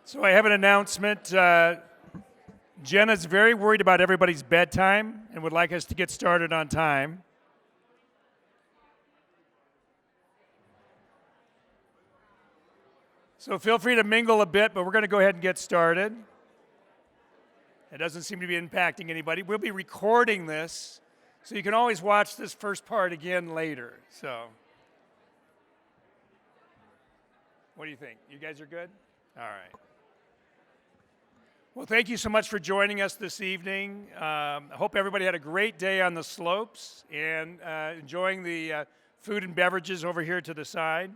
So I have an announcement. Jenna's very worried about everybody's bedtime and would like us to get started on time. So feel free to mingle a bit, but we're going to go ahead and get started. It doesn't seem to be impacting anybody. We'll be recording this, so you can always watch this first part again later. So, what do you think? You guys are good? All right. Well, thank you so much for joining us this evening. I hope everybody had a great day on the slopes and enjoying the food and beverages over here to the side.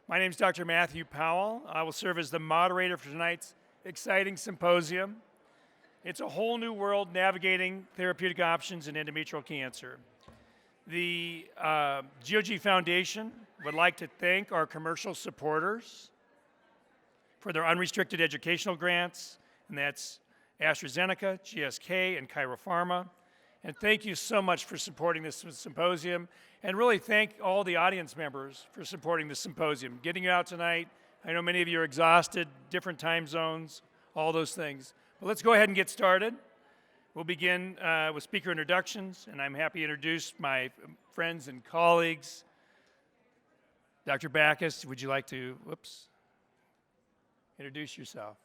My name is Dr. Matthew Powell. I will serve as the moderator for tonight's exciting symposium. It's a whole new world navigating therapeutic options in endometrial cancer. The GOG Foundation would like to thank our commercial supporters for their unrestricted educational grants, and that's AstraZeneca, GSK, and Cairo Pharma. And thank you so much for supporting this symposium, and really thank all the audience members for supporting the symposium. Getting you out tonight, I know many of you are exhausted, different time zones, all those things. But let's go ahead and get started. We'll begin with speaker introductions, and I'm happy to introduce my friends and colleagues. Dr. Backus, would you like to, introduce yourself?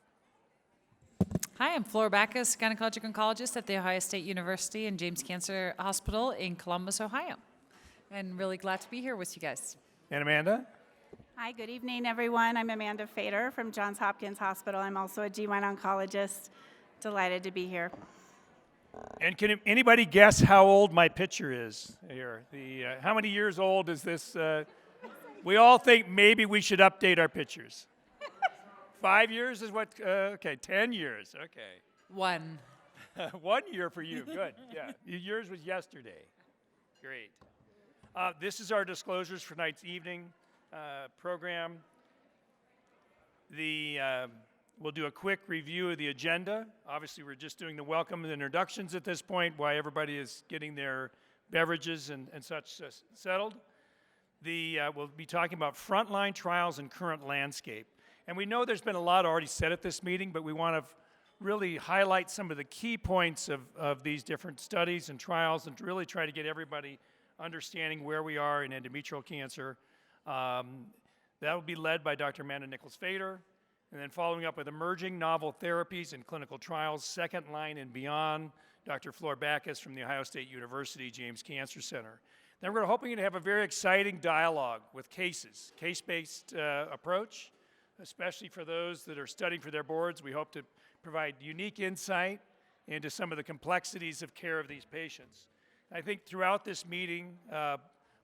Hi, I'm Flora Backus, gynecologic oncologist at The Ohio State University and James Cancer Hospital in Columbus, Ohio. And really glad to be here with you guys. And Amanda? Hi, good evening, everyone. I'm Amanda Fader from Johns Hopkins Hospital. I'm also a GYN oncologist. Delighted to be here. And can anybody guess how old my picture is here? How many years old is this? We all think maybe we should update our pictures. 5 years is what? Okay, 10 years. Okay. 1. 1 year for you. Good. Yeah. Yours was yesterday. Great. This is our disclosures for tonight's evening program. We'll do a quick review of the agenda. Obviously, we're just doing the welcome and introductions at this point, while everybody is getting their beverages and such settled. We'll be talking about frontline trials and current landscape. And we know there's been a lot already said at this meeting, but we want to really highlight some of the key points of these different studies and trials and really try to get everybody understanding where we are in endometrial cancer. That will be led by Dr. Amanda Nichols-Fader. And then following up with emerging novel therapies and clinical trials, second line and beyond, Dr. Flora Backus from The Ohio State University James Cancer Center. Then we're hoping to have a very exciting dialogue with cases, case-based approach, especially for those that are studying for their boards. We hope to provide unique insight into some of the complexities of care of these patients. I think throughout this meeting,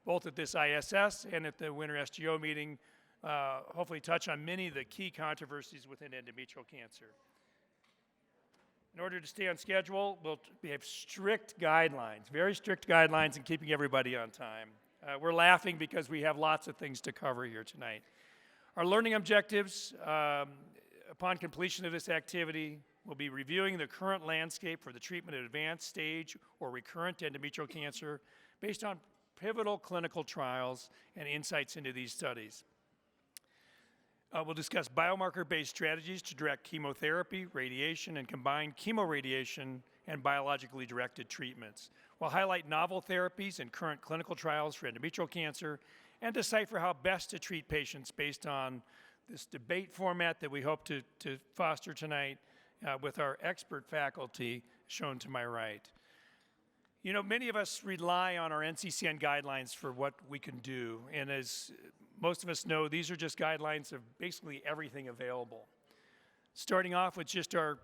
both at this ISS and at the Winter SGO meeting, hopefully touch on many of the key controversies within endometrial cancer. In order to stay on schedule, we have strict guidelines, very strict guidelines in keeping everybody on time. We're laughing because we have lots of things to cover here tonight. Our learning objectives, upon completion of this activity, we'll be reviewing the current landscape for the treatment of advanced stage or recurrent endometrial cancer based on pivotal clinical trials and insights into these studies. We'll discuss biomarker-based strategies to direct chemotherapy, radiation, and combined chemoradiation and biologically directed treatments. We'll highlight novel therapies and current clinical trials for endometrial cancer and decipher how best to treat patients based on this debate format that we hope to foster tonight with our expert faculty shown to my right. You know, many of us rely on our NCCN guidelines for what we can do, and as most of us know, these are just guidelines of basically everything available. Starting off with just our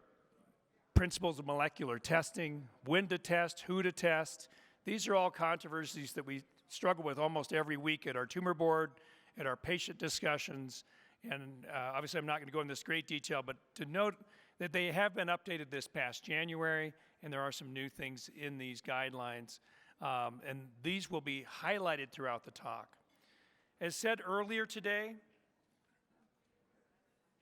principles of molecular testing, when to test, who to test. These are all controversies that we struggle with almost every week at our tumor board, at our patient discussions, and obviously I'm not going to go into this great detail, but to note that they have been updated this past January, and there are some new things in these guidelines, and these will be highlighted throughout the talk. As said earlier today,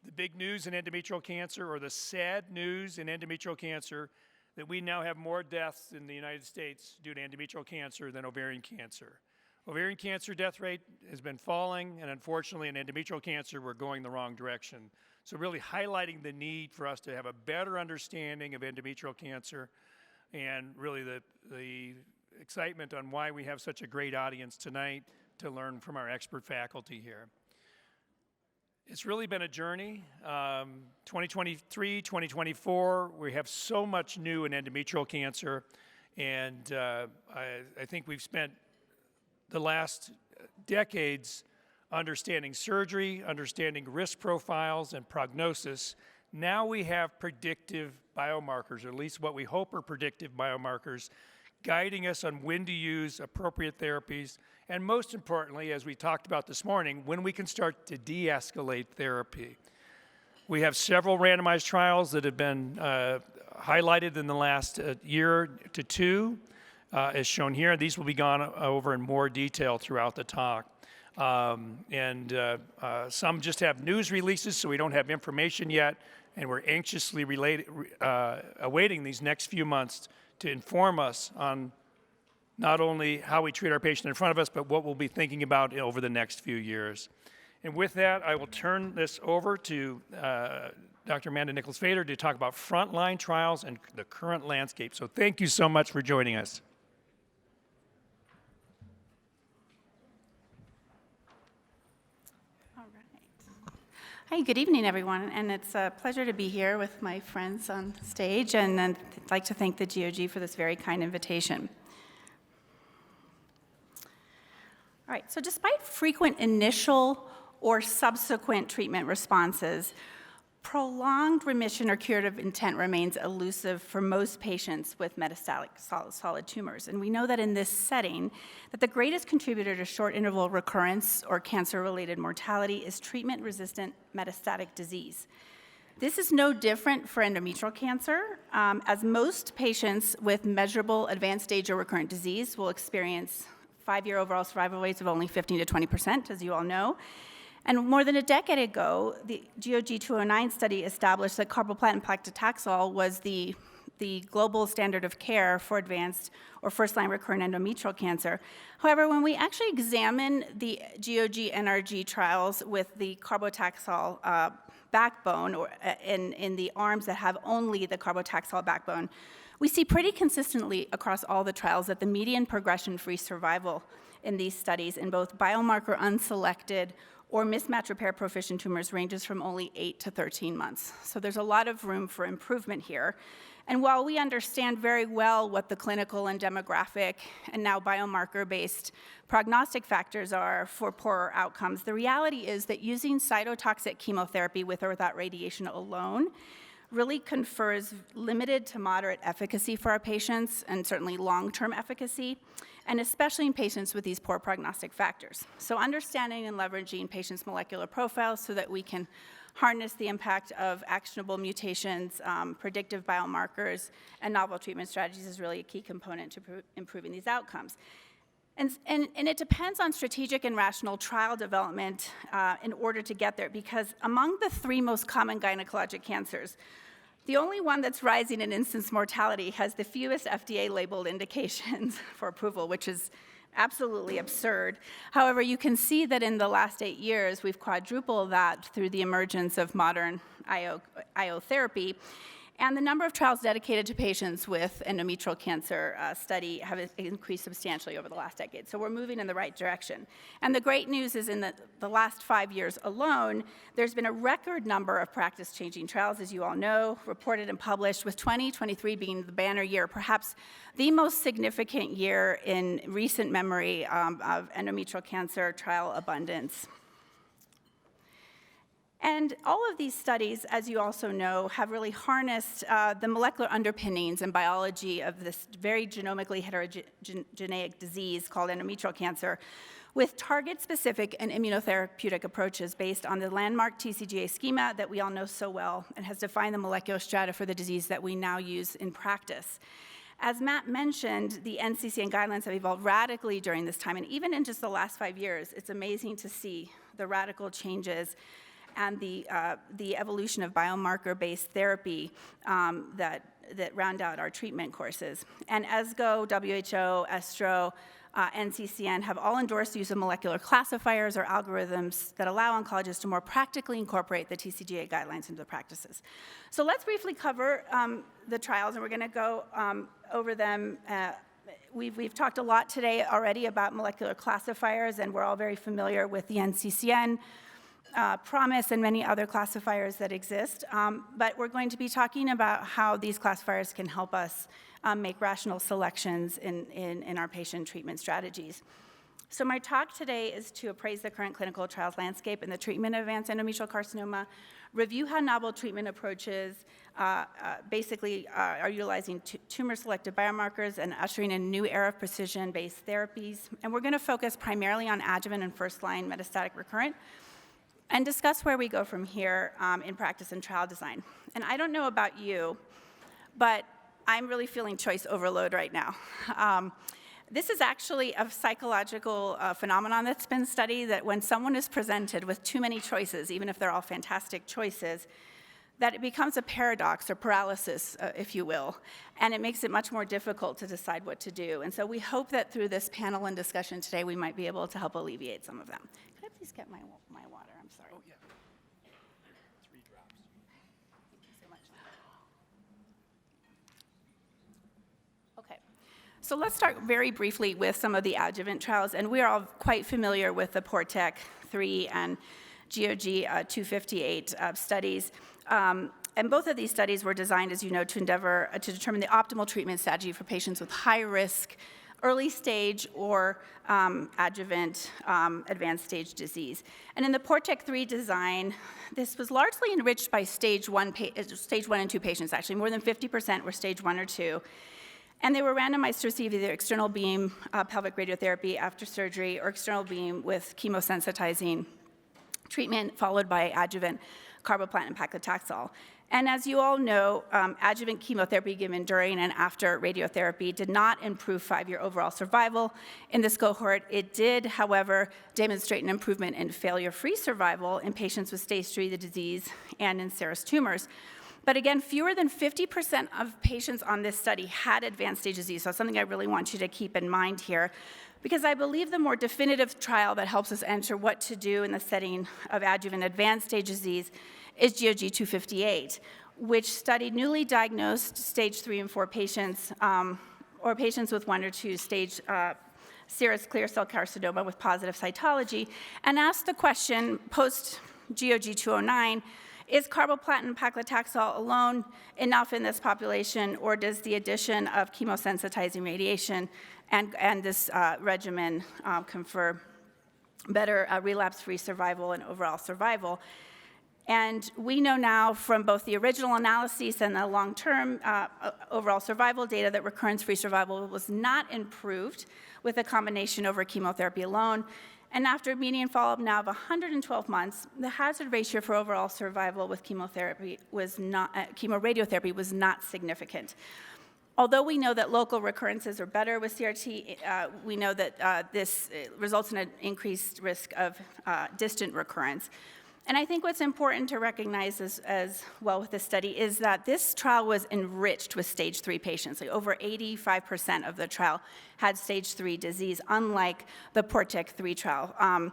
the big news in endometrial cancer, or the sad news in endometrial cancer, that we now have more deaths in the United States due to endometrial cancer than ovarian cancer. Ovarian cancer death rate has been falling, and unfortunately in endometrial cancer, we're going the wrong direction. So really highlighting the need for us to have a better understanding of endometrial cancer, and really the excitement on why we have such a great audience tonight to learn from our expert faculty here. It's really been a journey. 2023, 2024, we have so much new in endometrial cancer, and I think we've spent the last decades understanding surgery, understanding risk profiles and prognosis. Now we have predictive biomarkers, or at least what we hope are predictive biomarkers, guiding us on when to use appropriate therapies, and most importantly, as we talked about this morning, when we can start to de-escalate therapy. We have several randomized trials that have been highlighted in the last year to two, as shown here. These will be gone over in more detail throughout the talk. Some just have news releases, so we don't have information yet, and we're anxiously awaiting these next few months to inform us on not only how we treat our patient in front of us, but what we'll be thinking about over the next few years. And with that, I will turn this over to Dr. Amanda Nichols-Fader to talk about frontline trials and the current landscape. So thank you so much for joining us. All right. Hi, good evening, everyone, and it's a pleasure to be here with my friends on stage, and I'd like to thank the GOG for this very kind invitation. All right, so despite frequent initial or subsequent treatment responses, prolonged remission or curative intent remains elusive for most patients with metastatic solid tumors. And we know that in this setting, that the greatest contributor to short interval recurrence or cancer-related mortality is treatment-resistant metastatic disease. This is no different for endometrial cancer, as most patients with measurable advanced stage or recurrent disease will experience 5-year overall survival rates of only 15 to 20%, as you all know. And more than a decade ago, the GOG 209 study established that carboplatin paclitaxel was the global standard of care for advanced or first-line recurrent endometrial cancer. However, when we actually examine the GOG NRG trials with the carbotaxol backbone, or in the arms that have only the carbotaxol backbone, we see pretty consistently across all the trials that the median progression-free survival in these studies in both biomarker unselected or mismatch repair proficient tumors ranges from only 8 to 13 months. So there's a lot of room for improvement here. And while we understand very well what the clinical and demographic and now biomarker-based prognostic factors are for poorer outcomes, the reality is that using cytotoxic chemotherapy with or without radiation alone really confers limited to moderate efficacy for our patients, and certainly long-term efficacy, and especially in patients with these poor prognostic factors. So understanding and leveraging patients' molecular profiles so that we can harness the impact of actionable mutations, predictive biomarkers, and novel treatment strategies is really a key component to improving these outcomes. And it depends on strategic and rational trial development in order to get there, because among the 3 most common gynecologic cancers, the only one that's rising in incidence mortality has the fewest FDA-labeled indications for approval, which is absolutely absurd. However, you can see that in the last 8 years, we've quadrupled that through the emergence of modern IO therapy. And the number of trials dedicated to patients with endometrial cancer study have increased substantially over the last decade. So we're moving in the right direction. And the great news is in the last 5 years alone, there's been a record number of practice-changing trials, as you all know, reported and published, with 2023 being the banner year, perhaps the most significant year in recent memory of endometrial cancer trial abundance. And all of these studies, as you also know, have really harnessed the molecular underpinnings and biology of this very genomically heterogeneous disease called endometrial cancer, with target-specific and immunotherapeutic approaches based on the landmark TCGA schema that we all know so well and has defined the molecular strata for the disease that we now use in practice. As Matt mentioned, the NCCN guidelines have evolved radically during this time, and even in just the last 5 years, it's amazing to see the radical changes and the evolution of biomarker-based therapy that round out our treatment courses. And ESGO, WHO, ESTRO, NCCN have all endorsed the use of molecular classifiers or algorithms that allow oncologists to more practically incorporate the TCGA guidelines into the practices. So let's briefly cover the trials, and we're going to go over them. We've talked a lot today already about molecular classifiers, and we're all very familiar with the NCCN, PROMIS, and many other classifiers that exist. But we're going to be talking about how these classifiers can help us make rational selections in our patient treatment strategies. So my talk today is to appraise the current clinical trials landscape in the treatment of advanced endometrial carcinoma, review how novel treatment approaches basically are utilizing tumor-selected biomarkers and ushering in a new era of precision-based therapies. And we're going to focus primarily on adjuvant and first-line metastatic recurrent, and discuss where we go from here in practice and trial design. And I don't know about you, but I'm really feeling choice overload right now. This is actually a psychological phenomenon that's been studied, that when someone is presented with too many choices, even if they're all fantastic choices, that it becomes a paradox or paralysis, if you will, and it makes it much more difficult to decide what to do. And so we hope that through this panel and discussion today, we might be able to help alleviate some of them. Could I please get my water? I'm sorry. Oh, yeah. 3 drops. Thank you so much. Okay. So let's start very briefly with some of the adjuvant trials, and we are all quite familiar with the PORTEC 3 and GOG 258 studies. And both of these studies were designed, as you know, to endeavor to determine the optimal treatment strategy for patients with high risk, early stage or adjuvant advanced stage disease. And in the PORTEC 3 design, this was largely enriched by stage 1 and 2 patients, actually. More than 50% were stage 1 or 2. And they were randomized to receive either external beam pelvic radiotherapy after surgery or external beam with chemosensitizing treatment followed by adjuvant carboplatin and paclitaxel. And as you all know, adjuvant chemotherapy given during and after radiotherapy did not improve 5-year overall survival in this cohort. It did, however, demonstrate an improvement in failure-free survival in patients with stage 3 of the disease and in serous tumors. But again, fewer than 50% of patients on this study had advanced stage disease, so something I really want you to keep in mind here, because I believe the more definitive trial that helps us answer what to do in the setting of adjuvant advanced stage disease is GOG 258, which studied newly diagnosed stage 3 and 4 patients, or patients with 1 or 2 stage serous clear cell carcinoma with positive cytology, and asked the question, post-GOG 209, is carboplatin paclitaxel alone enough in this population, or does the addition of chemosensitizing radiation and this regimen confer better relapse-free survival and overall survival? And we know now from both the original analyses and the long-term overall survival data that recurrence-free survival was not improved with a combination over chemotherapy alone. And after a median follow-up now of 112 months, the hazard ratio for overall survival with chemoradiotherapy was not significant. Although we know that local recurrences are better with CRT, we know that this results in an increased risk of distant recurrence. And I think what's important to recognize as well with this study is that this trial was enriched with stage 3 patients. Like over 85% of the trial had stage 3 disease, unlike the PORTEC 3 trial.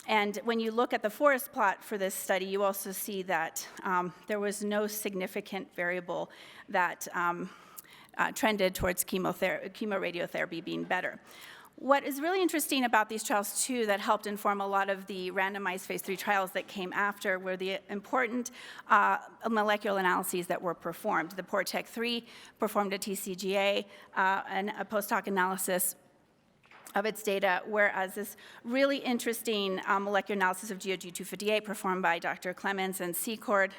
And when you look at the forest plot for this study, you also see that there was no significant variable that trended towards chemoradiotherapy being better. What is really interesting about these trials, too, that helped inform a lot of the randomized phase 3 trials that came after were the important molecular analyses that were performed. The PORTEC 3 performed a TCGA and a post-hoc analysis of its data, whereas this really interesting molecular analysis of GOG 258 performed by Dr. Clemens and Secord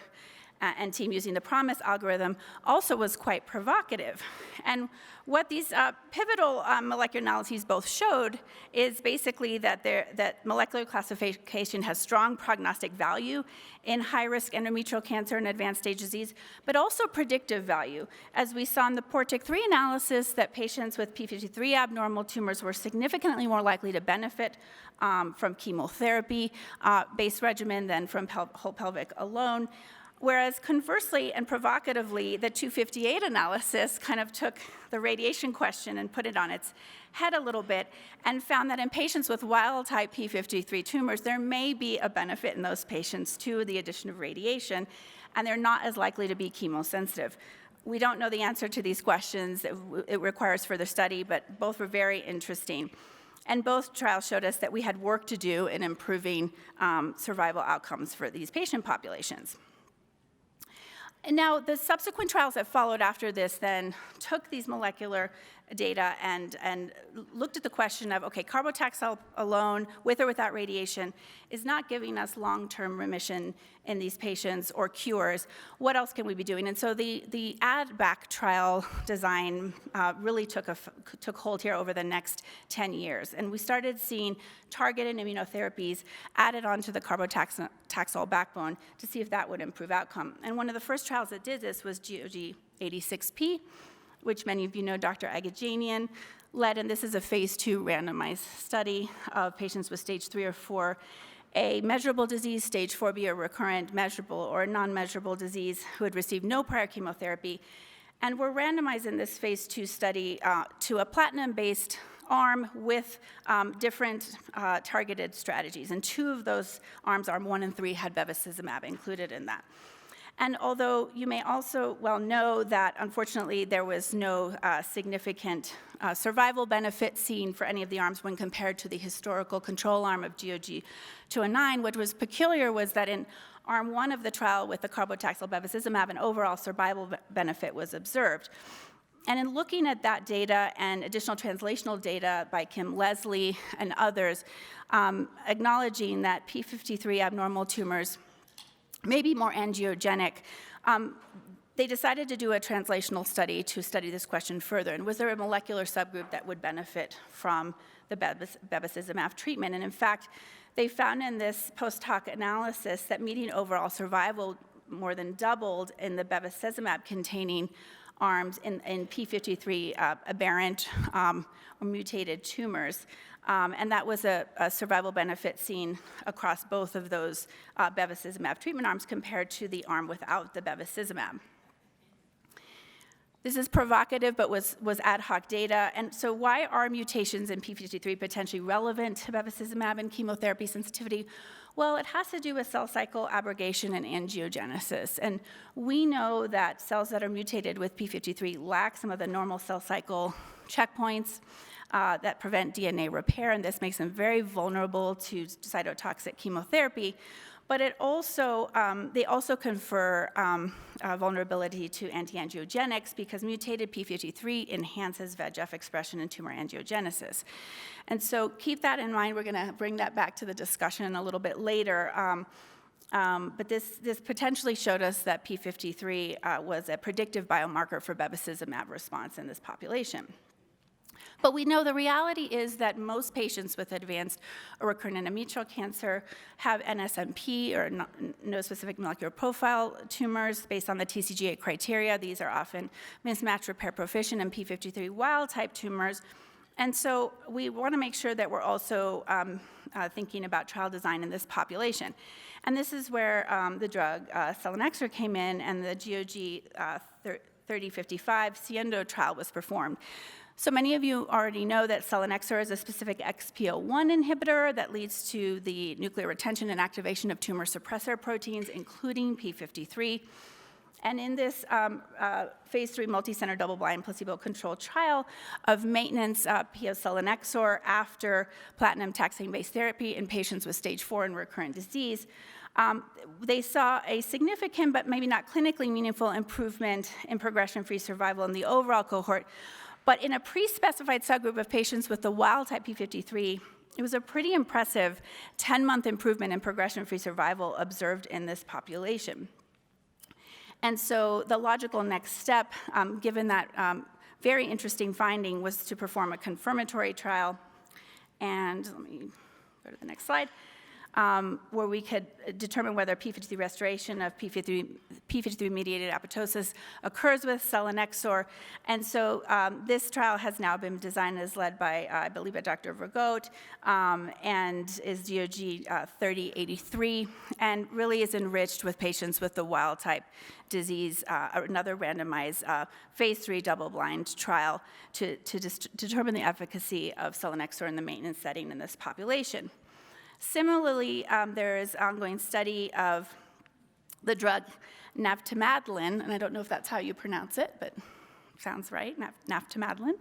and team using the PROMIS algorithm also was quite provocative. And what these pivotal molecular analyses both showed is basically that molecular classification has strong prognostic value in high-risk endometrial cancer and advanced stage disease, but also predictive value. As we saw in the Therapeutic analysis, that patients with p53 abnormal tumors were significantly more likely to benefit from chemotherapy-based regimen than from whole pelvic alone. Whereas conversely and provocatively, the 258 analysis kind of took the radiation question and put it on its head a little bit and found that in patients with wild-type p53 tumors, there may be a benefit in those patients to the addition of radiation, and they're not as likely to be chemosensitive. We don't know the answer to these questions. It requires further study, but both were very interesting. And both trials showed us that we had work to do in improving survival outcomes for these patient populations. And now, the subsequent trials that followed after this then took these molecular data and looked at the question of, okay, carbotaxol alone, with or without radiation, is not giving us long-term remission in these patients or cures. What else can we be doing? And so the add-back trial design really took hold here over the next 10 years. And we started seeing targeted immunotherapies added onto the carbotaxol backbone to see if that would improve outcome. And one of the first trials that did this was GOG-86P, which many of you know Dr. Agajanian led, and this is a phase 2 randomized study of patients with stage 3 or 4A measurable disease, stage 4B or recurrent measurable or non-measurable disease who had received no prior chemotherapy. And we're randomized in this phase 2 study to a platinum-based arm with different targeted strategies. And 2 of those arms, arm 1 and 3, had bevacizumab included in that. And although you may also well know that, unfortunately, there was no significant survival benefit seen for any of the arms when compared to the historical control arm of GOG-209, what was peculiar was that in arm 1 of the trial with the carbotaxol bevacizumab, an overall survival benefit was observed. And in looking at that data and additional translational data by Kim Leslie and others, acknowledging that p53 abnormal tumors maybe more angiogenic, they decided to do a translational study to study this question further. And was there a molecular subgroup that would benefit from the bevacizumab treatment? And in fact, they found in this post-hoc analysis that median overall survival more than doubled in the bevacizumab-containing arms in p53 aberrant or mutated tumors. And that was a survival benefit seen across both of those bevacizumab treatment arms compared to the arm without the bevacizumab. This is provocative, but was ad hoc data. And so why are mutations in p53 potentially relevant to bevacizumab and chemotherapy sensitivity? Well, it has to do with cell cycle abrogation and angiogenesis. And we know that cells that are mutated with p53 lack some of the normal cell cycle checkpoints that prevent DNA repair, and this makes them very vulnerable to cytotoxic chemotherapy. But it also, they also confer vulnerability to anti-angiogenics because mutated p53 enhances VEGF expression in tumor angiogenesis. And so keep that in mind. We're going to bring that back to the discussion a little bit later. But this potentially showed us that p53 was a predictive biomarker for bevacizumab response in this population. But we know the reality is that most patients with advanced or recurrent endometrial cancer have NSMP, or no specific molecular profile tumors based on the TCGA criteria. These are often mismatch repair proficient and p53 wild-type tumors. And so we want to make sure that we're also thinking about trial design in this population. And this is where the drug selinexor came in, and the GOG 3055 SIENDO trial was performed. So many of you already know that selinexor is a specific XPO1 inhibitor that leads to the nuclear retention and activation of tumor suppressor proteins, including p53. And in this phase 3 multicenter double-blind placebo-controlled trial of maintenance PO selinexor after platinum taxane-based therapy in patients with stage 4 and recurrent disease, they saw a significant but maybe not clinically meaningful improvement in progression-free survival in the overall cohort. But in a pre-specified subgroup of patients with the wild-type p53, it was a pretty impressive 10-month improvement in progression-free survival observed in this population. And so the logical next step, given that very interesting finding, was to perform a confirmatory trial. And let me go to the next slide. Where we could determine whether P53 restoration of P53-mediated apoptosis occurs with selinexor. And so this trial has now been designed as led by, I believe, Dr. Vergote, and is DOG 3083, and really is enriched with patients with the wild-type disease, another randomized phase 3 double-blind trial to determine the efficacy of selinexor in the maintenance setting in this population. Similarly, there is ongoing study of the drug naftamadlin, and I don't know if that's how you pronounce it, but sounds right, naftamadlin,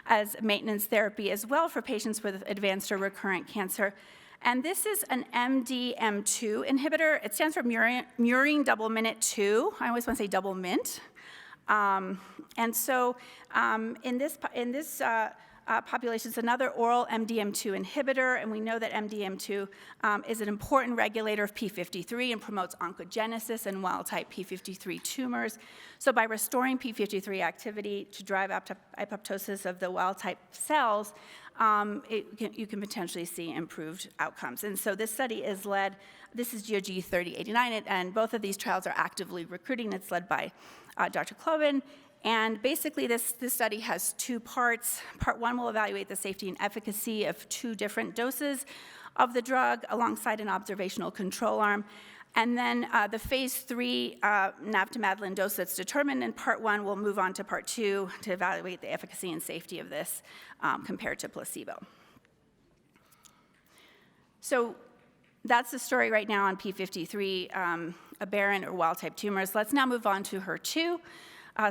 as maintenance therapy as well for patients with advanced or recurrent cancer. And this is an MDM2 inhibitor. It stands for murine double minute 2. I always want to say double mint. And so in this population is another oral MDM2 inhibitor, and we know that MDM2 is an important regulator of P53 and promotes oncogenesis in wild-type P53 tumors. So by restoring P53 activity to drive apoptosis of the wild-type cells, you can potentially see improved outcomes. And so this study is led, this is GOG 3089, and both of these trials are actively recruiting. It's led by Dr. Cloven. And basically, this study has two parts. Part 1 will evaluate the safety and efficacy of 2 different doses of the drug alongside an observational control arm. And then the phase 3 naftamadlin dose that's determined in part 1 will move on to part 2 to evaluate the efficacy and safety of this compared to placebo. So that's the story right now on P53 aberrant or wild-type tumors. Let's now move on to HER2.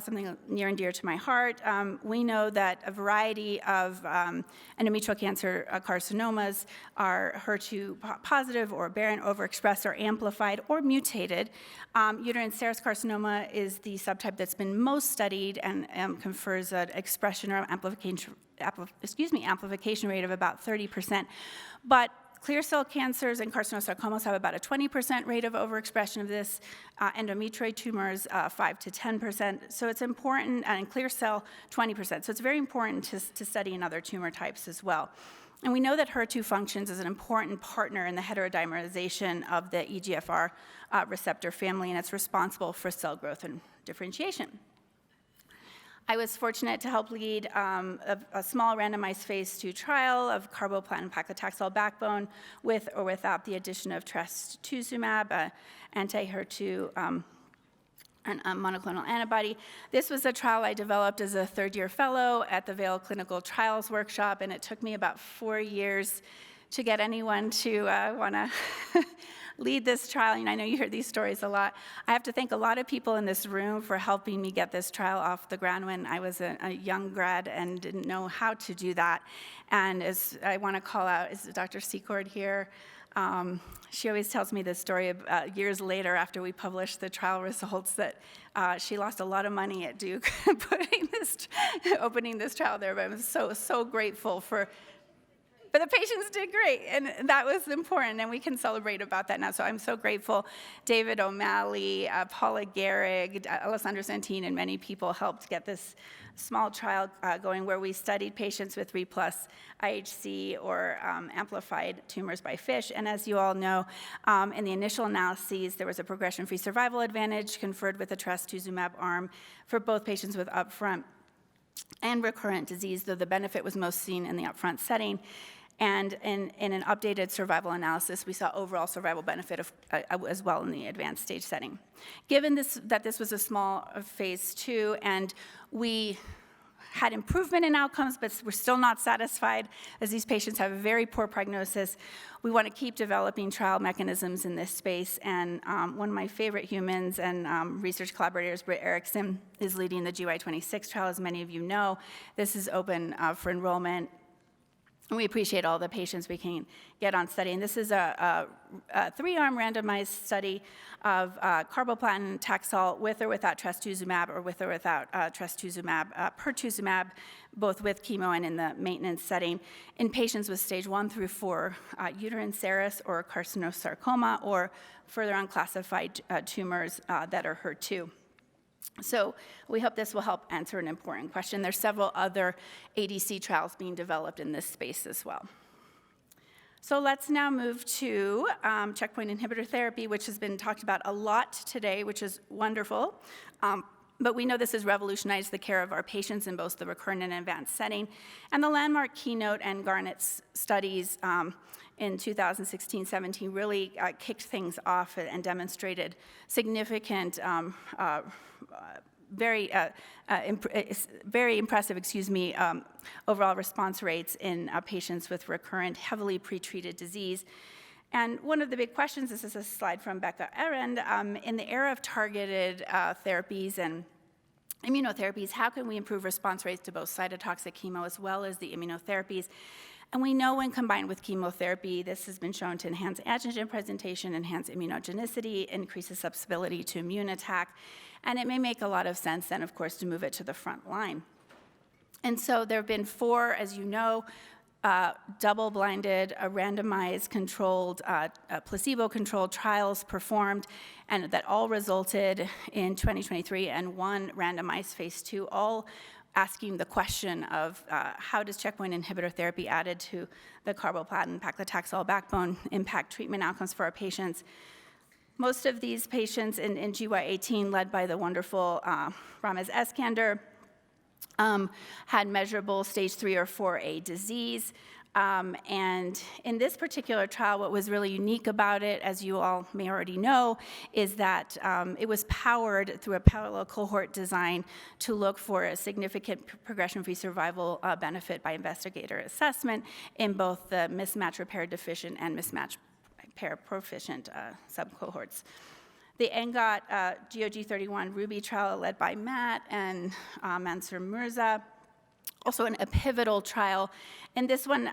Something near and dear to my heart. We know that a variety of endometrial cancer carcinomas are HER2 positive or aberrant, overexpressed, or amplified, or mutated. Uterine serous carcinoma is the subtype that's been most studied and confers an expression or amplification rate of about 30%. But clear cell cancers and carcinosarcomas have about a 20% rate of overexpression of this. Endometrioid tumors, 5 to 10%. So it's important, and clear cell, 20%. So it's very important to study in other tumor types as well. And we know that HER2 functions as an important partner in the heterodimerization of the EGFR receptor family, and it's responsible for cell growth and differentiation. I was fortunate to help lead a small randomized phase 2 trial of carboplatin paclitaxel backbone with or without the addition of trastuzumab, anti-HER2 monoclonal antibody. This was a trial I developed as a third-year fellow at the Vail Clinical Trials Workshop, and it took me about 4 years to get anyone to want to lead this trial. And I know you hear these stories a lot. I have to thank a lot of people in this room for helping me get this trial off the ground when I was a young grad and didn't know how to do that. And as I want to call out, is Dr. Secord here? She always tells me this story years later after we published the trial results that she lost a lot of money at Duke opening this trial there, but I'm so grateful but the patients did great, and that was important, and we can celebrate about that now. So I'm so grateful. David O'Malley, Paula Gehrig, Alessandro Santine, and many people helped get this small trial going where we studied patients with 3+ IHC or amplified tumors by FISH. And as you all know, in the initial analyses, there was a progression-free survival advantage conferred with the trastuzumab arm for both patients with upfront and recurrent disease, though the benefit was most seen in the upfront setting. And in an updated survival analysis, we saw overall survival benefit as well in the advanced stage setting. Given that this was a small phase 2 and we had improvement in outcomes, but we're still not satisfied as these patients have a very poor prognosis, we want to keep developing trial mechanisms in this space. And one of my favorite humans and research collaborators, Britt Erickson, is leading the GY26 trial, as many of you know. This is open for enrollment. And we appreciate all the patients we can get on study. And this is a 3-arm randomized study of carboplatin Taxol with or without trastuzumab, or with or without trastuzumab, pertuzumab, both with chemo and in the maintenance setting, in patients with stage 1 through 4 uterine serous or carcinosarcoma, or further unclassified tumors that are HER2. So we hope this will help answer an important question. There's several other ADC trials being developed in this space as well. So let's now move to checkpoint inhibitor therapy, which has been talked about a lot today, which is wonderful. But we know this has revolutionized the care of our patients in both the recurrent and advanced setting. And the landmark Keynote and Garnet studies in 2016-17 really kicked things off and demonstrated significant, very impressive, overall response rates in patients with recurrent, heavily pretreated disease. And one of the big questions, this is a slide from Becca Arend, in the era of targeted therapies and immunotherapies, how can we improve response rates to both cytotoxic chemo as well as the immunotherapies? And we know when combined with chemotherapy, this has been shown to enhance antigen presentation, enhance immunogenicity, increase susceptibility to immune attack, and it may make a lot of sense then, of course, to move it to the front line. And so there have been 4, as you know, double-blinded, randomized, controlled, placebo-controlled trials performed, and that all resulted in 2023, and 1 randomized phase 2, all asking the question of how does checkpoint inhibitor therapy added to the carboplatin paclitaxel backbone impact treatment outcomes for our patients. Most of these patients in GY18, led by the wonderful Ramez Eskander, had measurable stage 3 or 4A disease. And in this particular trial, what was really unique about it, as you all may already know, is that it was powered through a parallel cohort design to look for a significant progression-free survival benefit by investigator assessment in both the mismatch repair deficient and mismatch repair proficient subcohorts. The ENGOT GOG31 Ruby trial led by Matt and Mansur Mirza, also a pivotal trial. And this one,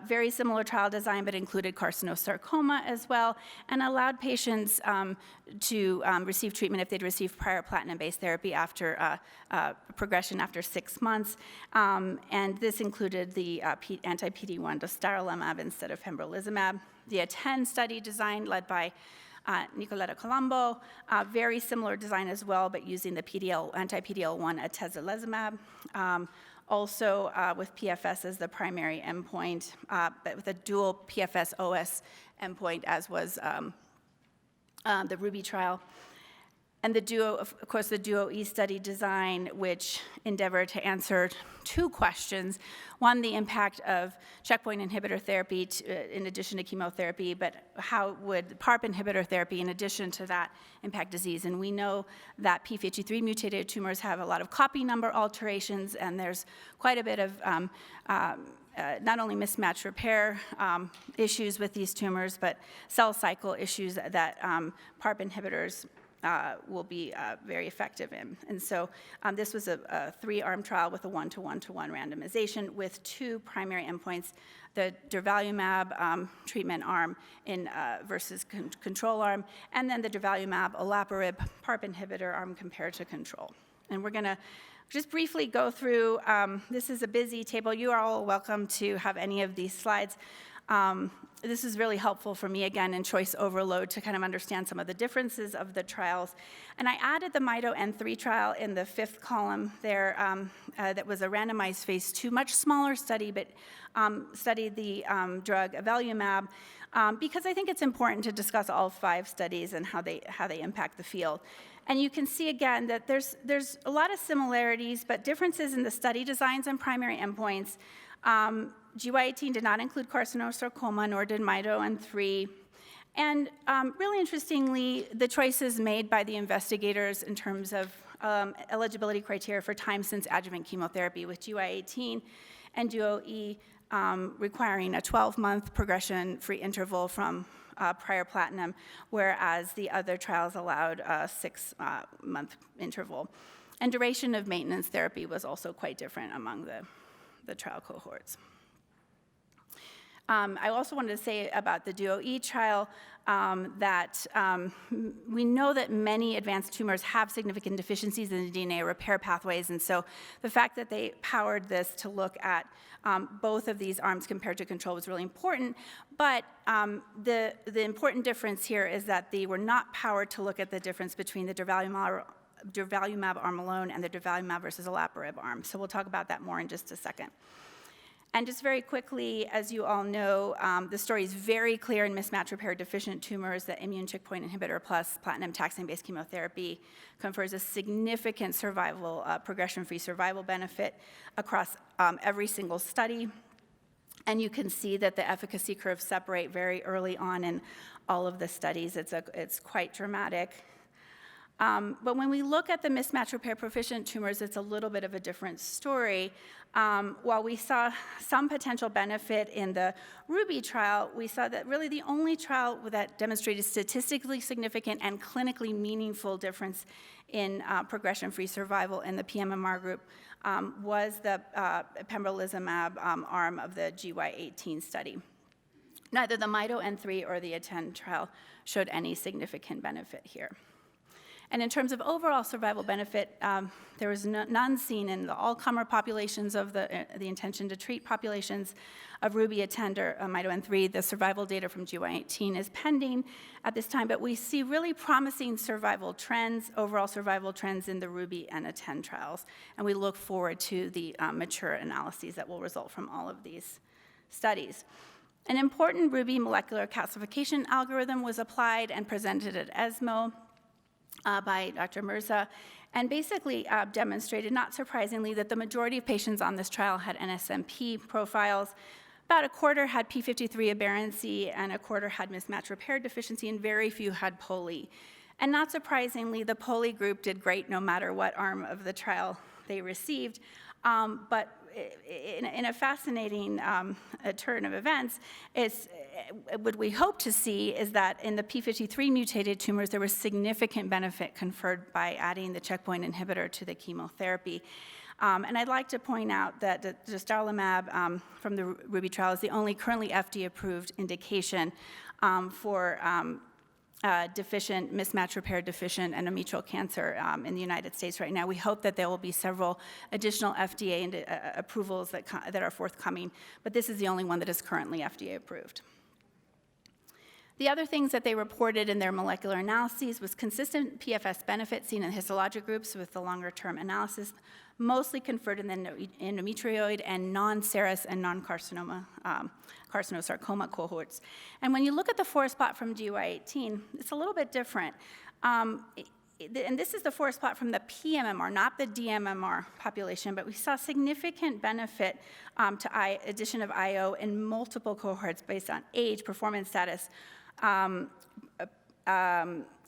very similar trial design, but included carcinosarcoma as well, and allowed patients to receive treatment if they'd received prior platinum-based therapy after progression after 6 months. And this included the anti-PD-1 dostarlimab instead of pembrolizumab. The ATTEND study design led by Nicoletta Colombo, very similar design as well, but using the anti-PD-L1 atezolizumab. Also with PFS as the primary endpoint, but with a dual PFS-OS endpoint, as was the Ruby trial. And the DUO, of course, the DUO-E study design, which endeavored to answer 2 questions. One, the impact of checkpoint inhibitor therapy in addition to chemotherapy, but how would PARP inhibitor therapy in addition to that impact disease? And we know that p53 mutated tumors have a lot of copy number alterations, and there's quite a bit of not only mismatch repair issues with these tumors, but cell cycle issues that PARP inhibitors will be very effective in. And so this was a 3-arm trial with a 1-to-1-to-1 randomization with 2 primary endpoints, the durvalumab treatment arm versus control arm, and then the durvalumab olaparib PARP inhibitor arm compared to control. And we're going to just briefly go through, this is a busy table. You are all welcome to have any of these slides. This is really helpful for me, again, in choice overload to kind of understand some of the differences of the trials. And I added the MITO N3 trial in the 5th column there. That was a randomized phase 2, much smaller study, but studied the drug avelumab, because I think it's important to discuss all 5 studies and how they impact the field. And you can see, again, that there's a lot of similarities, but differences in the study designs and primary endpoints. GY18 did not include carcinosarcoma, nor did MITO N3. And really interestingly, the choices made by the investigators in terms of eligibility criteria for time since adjuvant chemotherapy, with GY18 and DUO-E requiring a 12-month progression-free interval from prior platinum, whereas the other trials allowed a 6-month interval. And duration of maintenance therapy was also quite different among the trial cohorts. I also wanted to say about the DUO-E trial that we know that many advanced tumors have significant deficiencies in the DNA repair pathways, and so the fact that they powered this to look at both of these arms compared to control was really important, but the important difference here is that they were not powered to look at the difference between the durvalumab durvalumab arm alone and the durvalumab versus olaparib arm. So we'll talk about that more in just a second. And just very quickly, as you all know, the story is very clear in mismatch repair deficient tumors that immune checkpoint inhibitor plus platinum taxane-based chemotherapy confers a significant survival, progression-free survival benefit across every single study. And you can see that the efficacy curves separate very early on in all of the studies. It's quite dramatic. But when we look at the mismatch repair proficient tumors, it's a little bit of a different story. While we saw some potential benefit in the RUBY trial, we saw that really the only trial that demonstrated statistically significant and clinically meaningful difference in progression-free survival in the pMMR group was the pembrolizumab arm of the GY18 study. Neither the MITO-N3 or the ATTEND trial showed any significant benefit here. And in terms of overall survival benefit, there was none seen in the all-comer populations of the intention to treat populations of RUBY, ATTEND, or MITO-N3. The survival data from GY18 is pending at this time, but we see really promising survival trends, overall survival trends in the RUBY and ATTEND trials. And we look forward to the mature analyses that will result from all of these studies. An important RUBY molecular calcification algorithm was applied and presented at ESMO by Dr. Mirza, and basically demonstrated, not surprisingly, that the majority of patients on this trial had NSMP profiles. About a quarter had P53 aberrancy, and a quarter had mismatch repair deficiency, and very few had POLE. And not surprisingly, the POLE group did great no matter what arm of the trial they received. But in a fascinating turn of events, what we hope to see is that in the P53 mutated tumors, there was significant benefit conferred by adding the checkpoint inhibitor to the chemotherapy. And I'd like to point out that the dostarlimab from the RUBY trial is the only currently FDA-approved indication for deficient, mismatch repair deficient endometrial cancer in the United States right now. We hope that there will be several additional FDA approvals that are forthcoming, but this is the only one that is currently FDA approved. The other things that they reported in their molecular analyses was consistent PFS benefit seen in histologic groups with the longer-term analysis, mostly conferred in the endometrioid and non-serous and non-carcinoma carcinosarcoma cohorts. And when you look at the forest plot from GY18, it's a little bit different. And this is the forest plot from the pMMR, not the dMMR population, but we saw significant benefit to addition of IO in multiple cohorts based on age, performance status,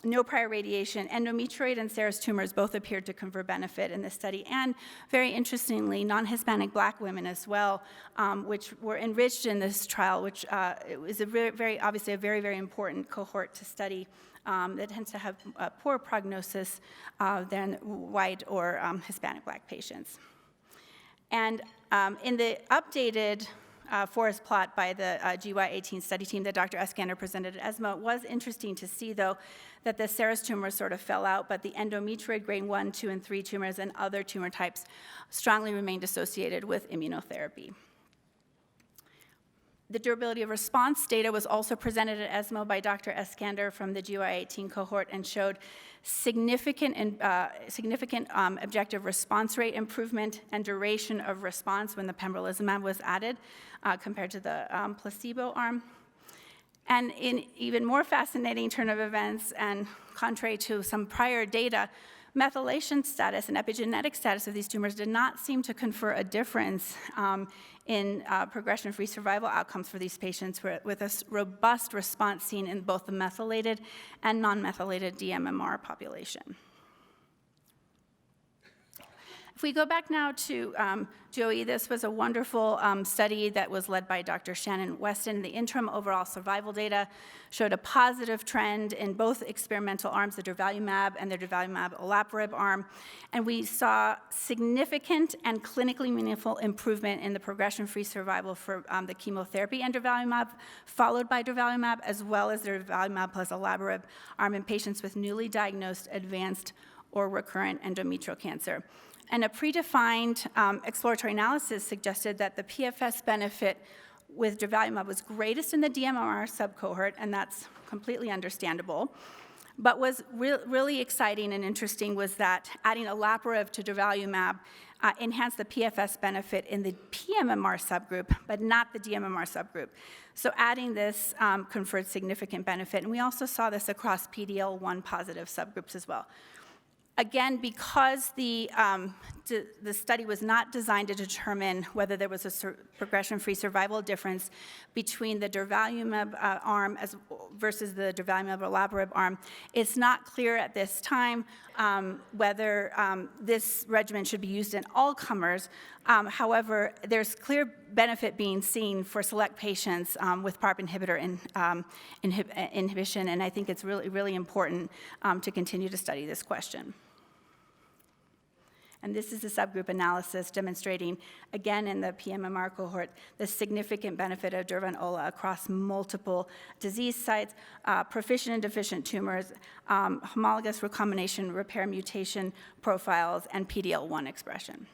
no prior radiation. Endometrioid and serous tumors both appeared to confer benefit in this study, and very interestingly, non-Hispanic Black women as well, which were enriched in this trial, which is obviously a very, very important cohort to study that tends to have a poor prognosis than white or Hispanic Black patients. And in the updated forest plot by the GY18 study team that Dr. Eskander presented at ESMO, it was interesting to see, though, that the serous tumors sort of fell out, but the endometrioid grade 1, 2, and 3 tumors and other tumor types strongly remained associated with immunotherapy. The durability of response data was also presented at ESMO by Dr. Eskander from the GY18 cohort and showed significant objective response rate improvement and duration of response when the pembrolizumab was added compared to the placebo arm. And in even more fascinating turn of events, and contrary to some prior data, methylation status and epigenetic status of these tumors did not seem to confer a difference in progression-free survival outcomes for these patients, with a robust response seen in both the methylated and non-methylated dMMR population. If we go back now to Joey, this was a wonderful study that was led by Dr. Shannon Weston. The interim overall survival data showed a positive trend in both experimental arms, the durvalumab and the durvalumab olaparib arm, and we saw significant and clinically meaningful improvement in the progression-free survival for the chemotherapy and durvalumab, followed by durvalumab, as well as the durvalumab plus olaparib arm in patients with newly diagnosed advanced or recurrent endometrial cancer. And a predefined exploratory analysis suggested that the PFS benefit with durvalumab was greatest in the dMMR subcohort, and that's completely understandable. But was really exciting and interesting was that adding olaparib to durvalumab enhanced the PFS benefit in the pMMR subgroup, but not the dMMR subgroup. So adding this conferred significant benefit, and we also saw this across PD-L1 positive subgroups as well. Again, because the study was not designed to determine whether there was a progression-free survival difference between the durvalumab arm versus the durvalumab olaparib arm, it's not clear at this time whether this regimen should be used in all comers. However, there's clear benefit being seen for select patients with PARP inhibitor inhibition, and I think it's really, really important to continue to study this question. And this is a subgroup analysis demonstrating, again in the pMMR cohort, the significant benefit of durva and ola across multiple disease sites, proficient and deficient tumors, homologous recombination repair mutation profiles, and PD-L1 expression.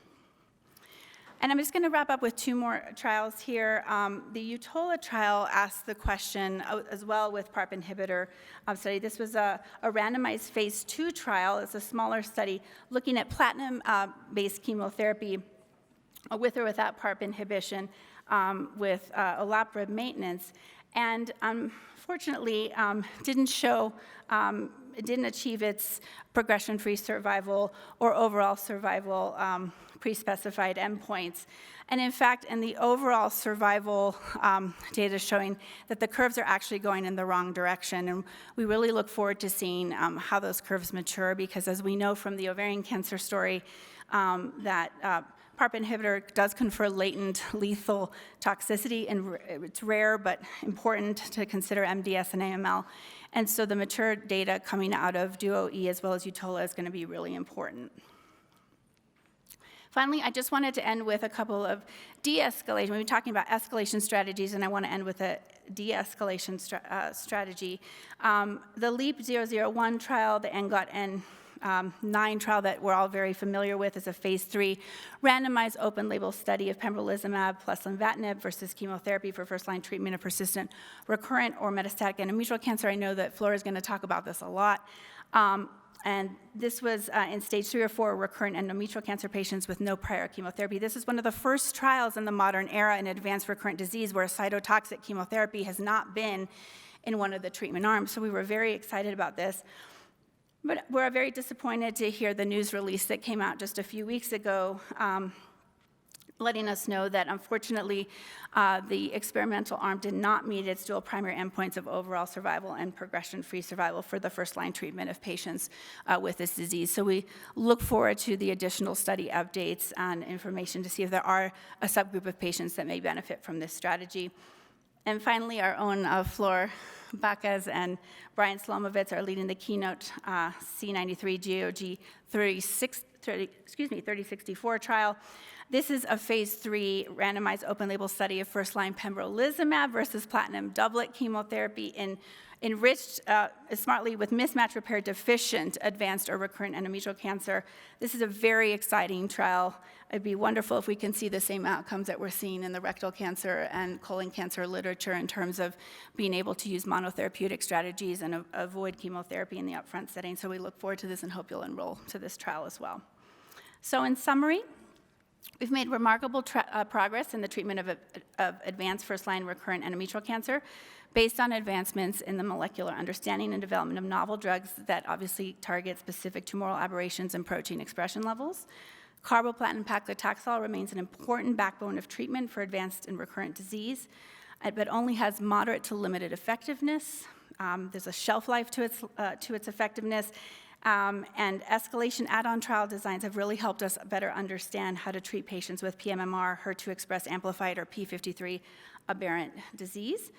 And I'm just going to wrap up with two more trials here. The UTOLA trial asked the question as well with PARP inhibitor study. This was a randomized phase 2 trial. It's a smaller study looking at platinum-based chemotherapy with or without PARP inhibition with olaparib maintenance. And unfortunately, it didn't achieve its progression-free survival or overall survival pre-specified endpoints. And in fact, in the overall survival data showing that the curves are actually going in the wrong direction. And we really look forward to seeing how those curves mature, because as we know from the ovarian cancer story, that PARP inhibitor does confer latent lethal toxicity, and it's rare but important to consider MDS and AML. And so the mature data coming out of DUO-E as well as UTOLA is going to be really important. Finally, I just wanted to end with a couple of de-escalation. We've been talking about escalation strategies, and I want to end with a de-escalation strategy. The LEAP-001 trial, the ENGOT-9 trial that we're all very familiar with, is a phase 3 randomized open-label study of pembrolizumab plus lenvatinib versus chemotherapy for first-line treatment of persistent, recurrent, or metastatic endometrial cancer. I know that Flora is going to talk about this a lot. And this was in stage 3 or 4 recurrent endometrial cancer patients with no prior chemotherapy. This is one of the first trials in the modern era in advanced recurrent disease where cytotoxic chemotherapy has not been in one of the treatment arms. So we were very excited about this. But we're very disappointed to hear the news release that came out just a few weeks ago, letting us know that unfortunately the experimental arm did not meet its dual primary endpoints of overall survival and progression-free survival for the first-line treatment of patients with this disease. So we look forward to the additional study updates and information to see if there are a subgroup of patients that may benefit from this strategy. And finally, our own Flor Bacas and Brian Slomovitz are leading the Keynote C93 GOG 3064 trial. This is a phase 3 randomized open-label study of first-line pembrolizumab versus platinum doublet chemotherapy enriched smartly with mismatch repair deficient advanced or recurrent endometrial cancer. This is a very exciting trial. It'd be wonderful if we can see the same outcomes that we're seeing in the rectal cancer and colon cancer literature in terms of being able to use monotherapeutic strategies and avoid chemotherapy in the upfront setting. So we look forward to this and hope you'll enroll to this trial as well. So in summary, we've made remarkable progress in the treatment of advanced first-line recurrent endometrial cancer based on advancements in the molecular understanding and development of novel drugs that obviously target specific tumoral aberrations and protein expression levels. Carboplatin paclitaxel remains an important backbone of treatment for advanced and recurrent disease, but only has moderate to limited effectiveness. There's a shelf life to its effectiveness, and escalation add-on trial designs have really helped us better understand how to treat patients with pMMR, HER2-expressed amplified, or P53 aberrant disease.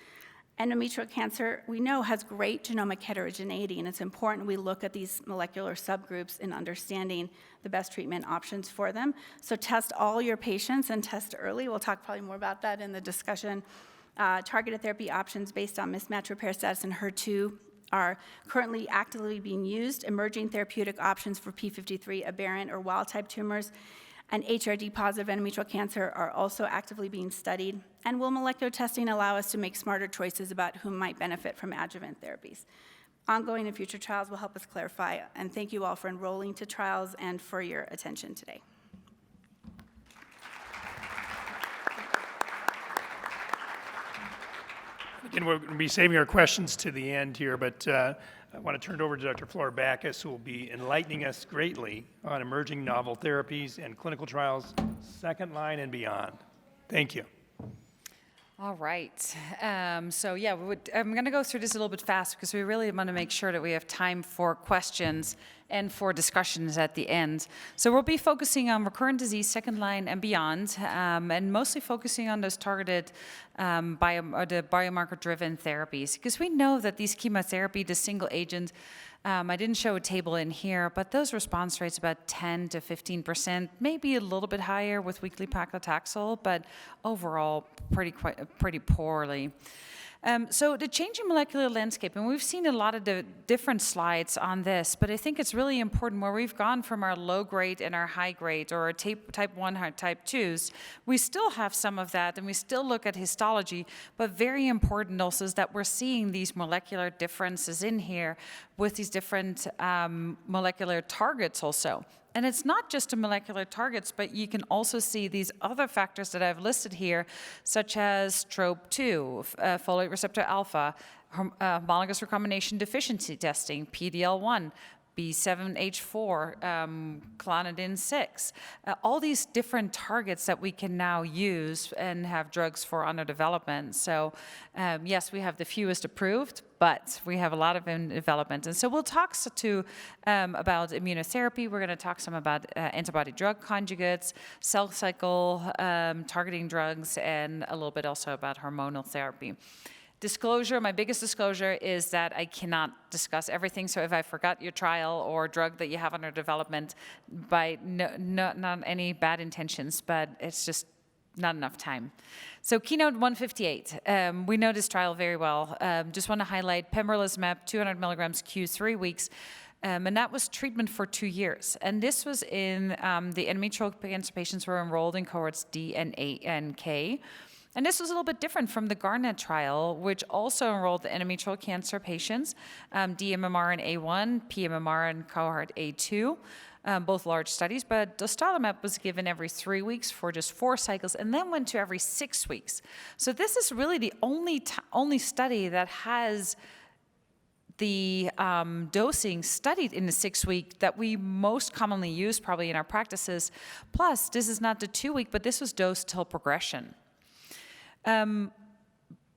Endometrial cancer, we know, has great genomic heterogeneity, and it's important we look at these molecular subgroups in understanding the best treatment options for them. So test all your patients and test early. We'll talk probably more about that in the discussion. Targeted therapy options based on mismatch repair status and HER2 are currently actively being used. Emerging therapeutic options for P53 aberrant or wild-type tumors and HRD-positive endometrial cancer are also actively being studied. And will molecular testing allow us to make smarter choices about whom might benefit from adjuvant therapies? Ongoing and future trials will help us clarify, and thank you all for enrolling to trials and for your attention today. Again, we're going to be saving our questions to the end here, but I want to turn it over to Dr. Flora Backus, who will be enlightening us greatly on emerging novel therapies and clinical trials, second line and beyond. Thank you. All right. So yeah, I'm going to go through this a little bit fast because we really want to make sure that we have time for questions and for discussions at the end. So we'll be focusing on recurrent disease, second line and beyond, and mostly focusing on those targeted the biomarker-driven therapies, because we know that these chemotherapy, the single agent, I didn't show a table in here, but those response rates about 10 to 15%, maybe a little bit higher with weekly paclitaxel, but overall pretty poorly. So the changing molecular landscape, and we've seen a lot of the different slides on this, but I think it's really important where we've gone from our low grade and our high grade, or our type 1 or type 2s, we still have some of that, and we still look at histology, but very important also is that we're seeing these molecular differences in here with these different molecular targets also. And it's not just the molecular targets, but you can also see these other factors that I've listed here, such as TROP2, folate receptor alpha, homologous recombination deficiency testing, PD-L1, B7H4, clonidine 6, all these different targets that we can now use and have drugs for under development. So yes, we have the fewest approved, but we have a lot of in development. And so we'll talk about immunotherapy. We're going to talk some about antibody drug conjugates, cell cycle targeting drugs, and a little bit also about hormonal therapy. Disclosure, my biggest disclosure is that I cannot discuss everything. So if I forgot your trial or drug that you have under development, by not any bad intentions, but it's just not enough time. So Keynote 158, we know this trial very well. Just want to highlight pembrolizumab, 200 milligrams Q3 weeks. And that was treatment for 2 years. And this was in the endometrial cancer patients who were enrolled in cohorts D and A and K. And this was a little bit different from the Garnet trial, which also enrolled the endometrial cancer patients, dMMR in A1, pMMR in cohort A2, both large studies, but dostarlimab was given every 3 weeks for just 4 cycles and then went to every 6 weeks. So this is really the only study that has the dosing studied in the 6-week that we most commonly use probably in our practices. Plus, this is not the 2-week, but this was dosed till progression.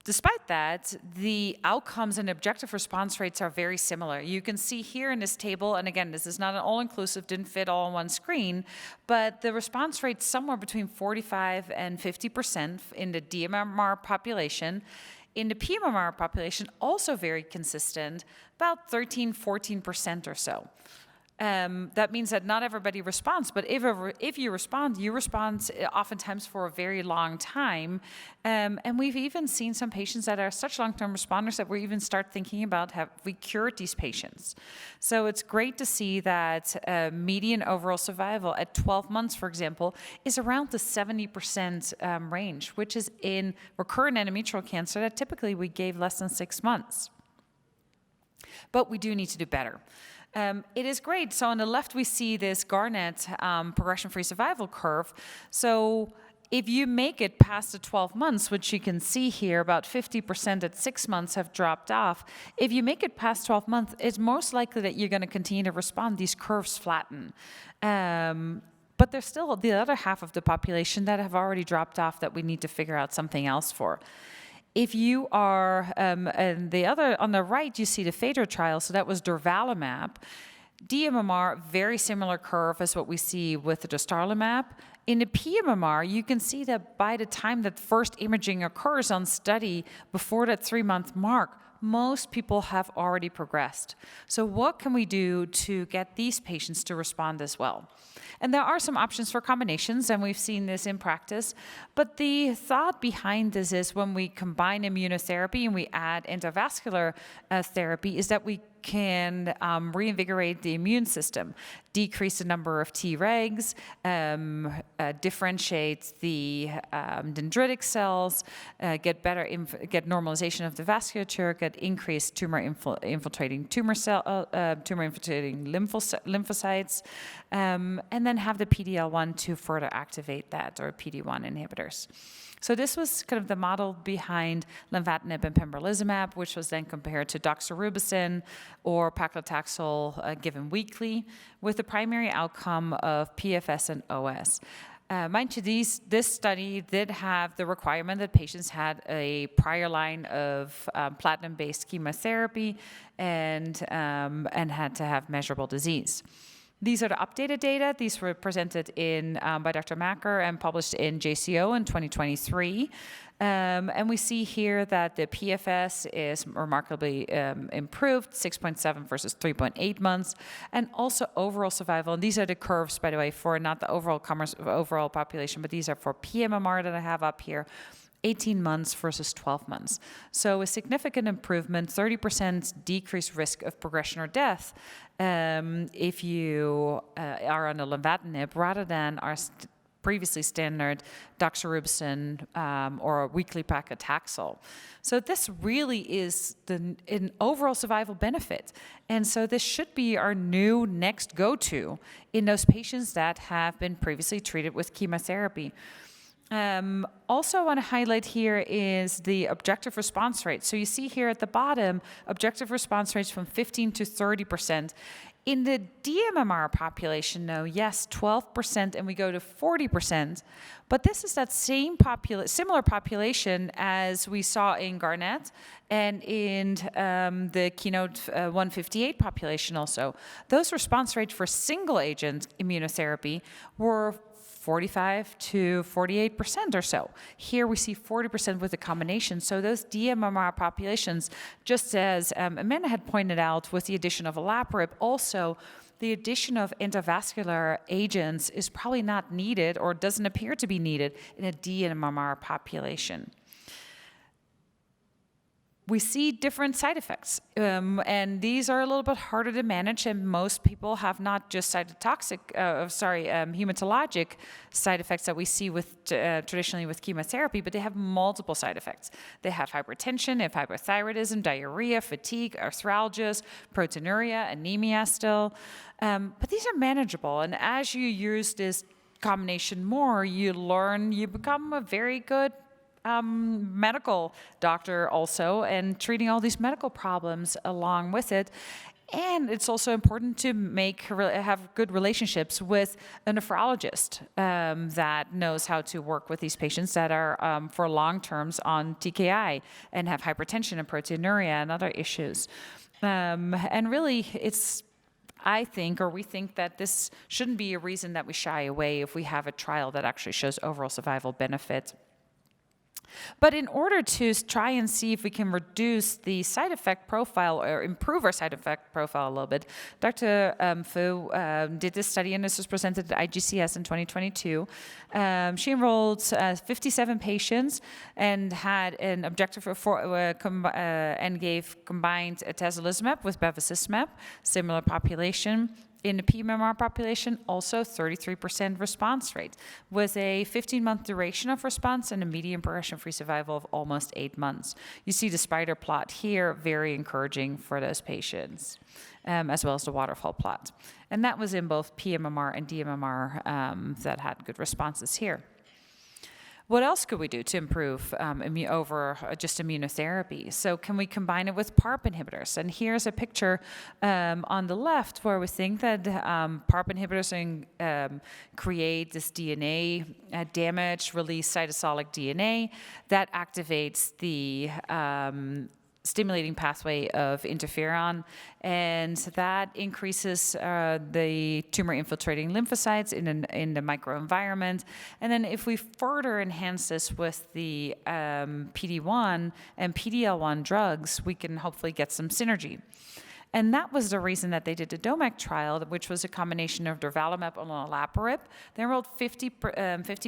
Despite that, the outcomes and objective response rates are very similar. You can see here in this table, and again, this is not an all-inclusive, didn't fit all on one screen, but the response rate's somewhere between 45 and 50% in the dMMR population. In the pMMR population, also very consistent, about 13-14% or so. That means that not everybody responds, but if you respond oftentimes for a very long time. And we've even seen some patients that are such long-term responders that we even start thinking about have we cured these patients. So it's great to see that median overall survival at 12 months, for example, is around the 70% range, which is in recurrent endometrial cancer that typically we gave less than 6 months. But we do need to do better. It is great. So on the left, we see this Garnet progression-free survival curve. So if you make it past the 12 months, which you can see here, about 50% at 6 months have dropped off. If you make it past 12 months, it's most likely that you're going to continue to respond. These curves flatten. But there's still the other half of the population that have already dropped off that we need to figure out something else for. If you are, and the other, on the right, you see the Phaedra trial, so that was durvalumab. dMMR, very similar curve as what we see with the dostarlimab. In the pMMR, you can see that by the time that first imaging occurs on study, before that 3-month mark, most people have already progressed. So what can we do to get these patients to respond as well? And there are some options for combinations, and we've seen this in practice. But the thought behind this is when we combine immunotherapy and we add endovascular therapy is that we can reinvigorate the immune system, decrease the number of Tregs, differentiate the dendritic cells, get normalization of the vasculature, get increased tumor-infiltrating lymphocytes, and then have the PD-L1 to further activate that, or PD-1 inhibitors. So this was kind of the model behind lenvatinib and pembrolizumab, which was then compared to doxorubicin or paclitaxel given weekly, with the primary outcome of PFS and OS. Mind you, this study did have the requirement that patients had a prior line of platinum-based chemotherapy and had to have measurable disease. These are the updated data. These were presented by Dr. Macker and published in JCO in 2023. And we see here that the PFS is remarkably improved, 6.7 versus 3.8 months, and also overall survival. And these are the curves, by the way, for not the overall population, but these are for pMMR that I have up here. 18 months versus 12 months. So a significant improvement, 30% decreased risk of progression or death if you are on a lenvatinib rather than our previously standard doxorubicin or weekly paclitaxel. So this really is an overall survival benefit. And so this should be our new next go-to in those patients that have been previously treated with chemotherapy. Also, I want to highlight here is the objective response rate. So you see here at the bottom, objective response rates from 15 to 30%. In the dMMR population, though, yes, 12%, and we go to 40%. But this is that same similar population as we saw in Garnet and in the Keynote 158 population also. Those response rates for single-agent immunotherapy were 45 to 48% or so. Here we see 40% with a combination. So those dMMR populations, just as Amanda had pointed out with the addition of olaparib, also the addition of endovascular agents is probably not needed or doesn't appear to be needed in a dMMR population. We see different side effects, and these are a little bit harder to manage, and most people have not just hematologic side effects that we see with traditionally with chemotherapy, but they have multiple side effects. They have hypertension, they have hypothyroidism, diarrhea, fatigue, arthralgias, proteinuria, anemia still, but these are manageable, and as you use this combination more, you become a very good medical doctor also, and treating all these medical problems along with it. And it's also important to have good relationships with a nephrologist that knows how to work with these patients that are for long terms on TKI and have hypertension and proteinuria and other issues. And really, we think that this shouldn't be a reason that we shy away if we have a trial that actually shows overall survival benefit. But in order to try and see if we can reduce the side effect profile or improve our side effect profile a little bit, Dr. Fu did this study, and this was presented at IGCS in 2022. She enrolled 57 patients and had an objective and gave combined atezolizumab with bevacizumab, similar population. In the pMMR population, also 33% response rate, with a 15-month duration of response and a median progression-free survival of almost 8 months. You see the spider plot here, very encouraging for those patients, as well as the waterfall plot. And that was in both pMMR and dMMR that had good responses here. What else could we do to improve over just immunotherapy? So can we combine it with PARP inhibitors? And here's a picture on the left where we think that PARP inhibitors create this DNA damage, release cytosolic DNA that activates the stimulating pathway of interferon, and that increases the tumor-infiltrating lymphocytes in the microenvironment. And then if we further enhance this with the PD-1 and PD-L1 drugs, we can hopefully get some synergy. And that was the reason that they did the DOMAC trial, which was a combination of durvalumab and olaparib. They enrolled 50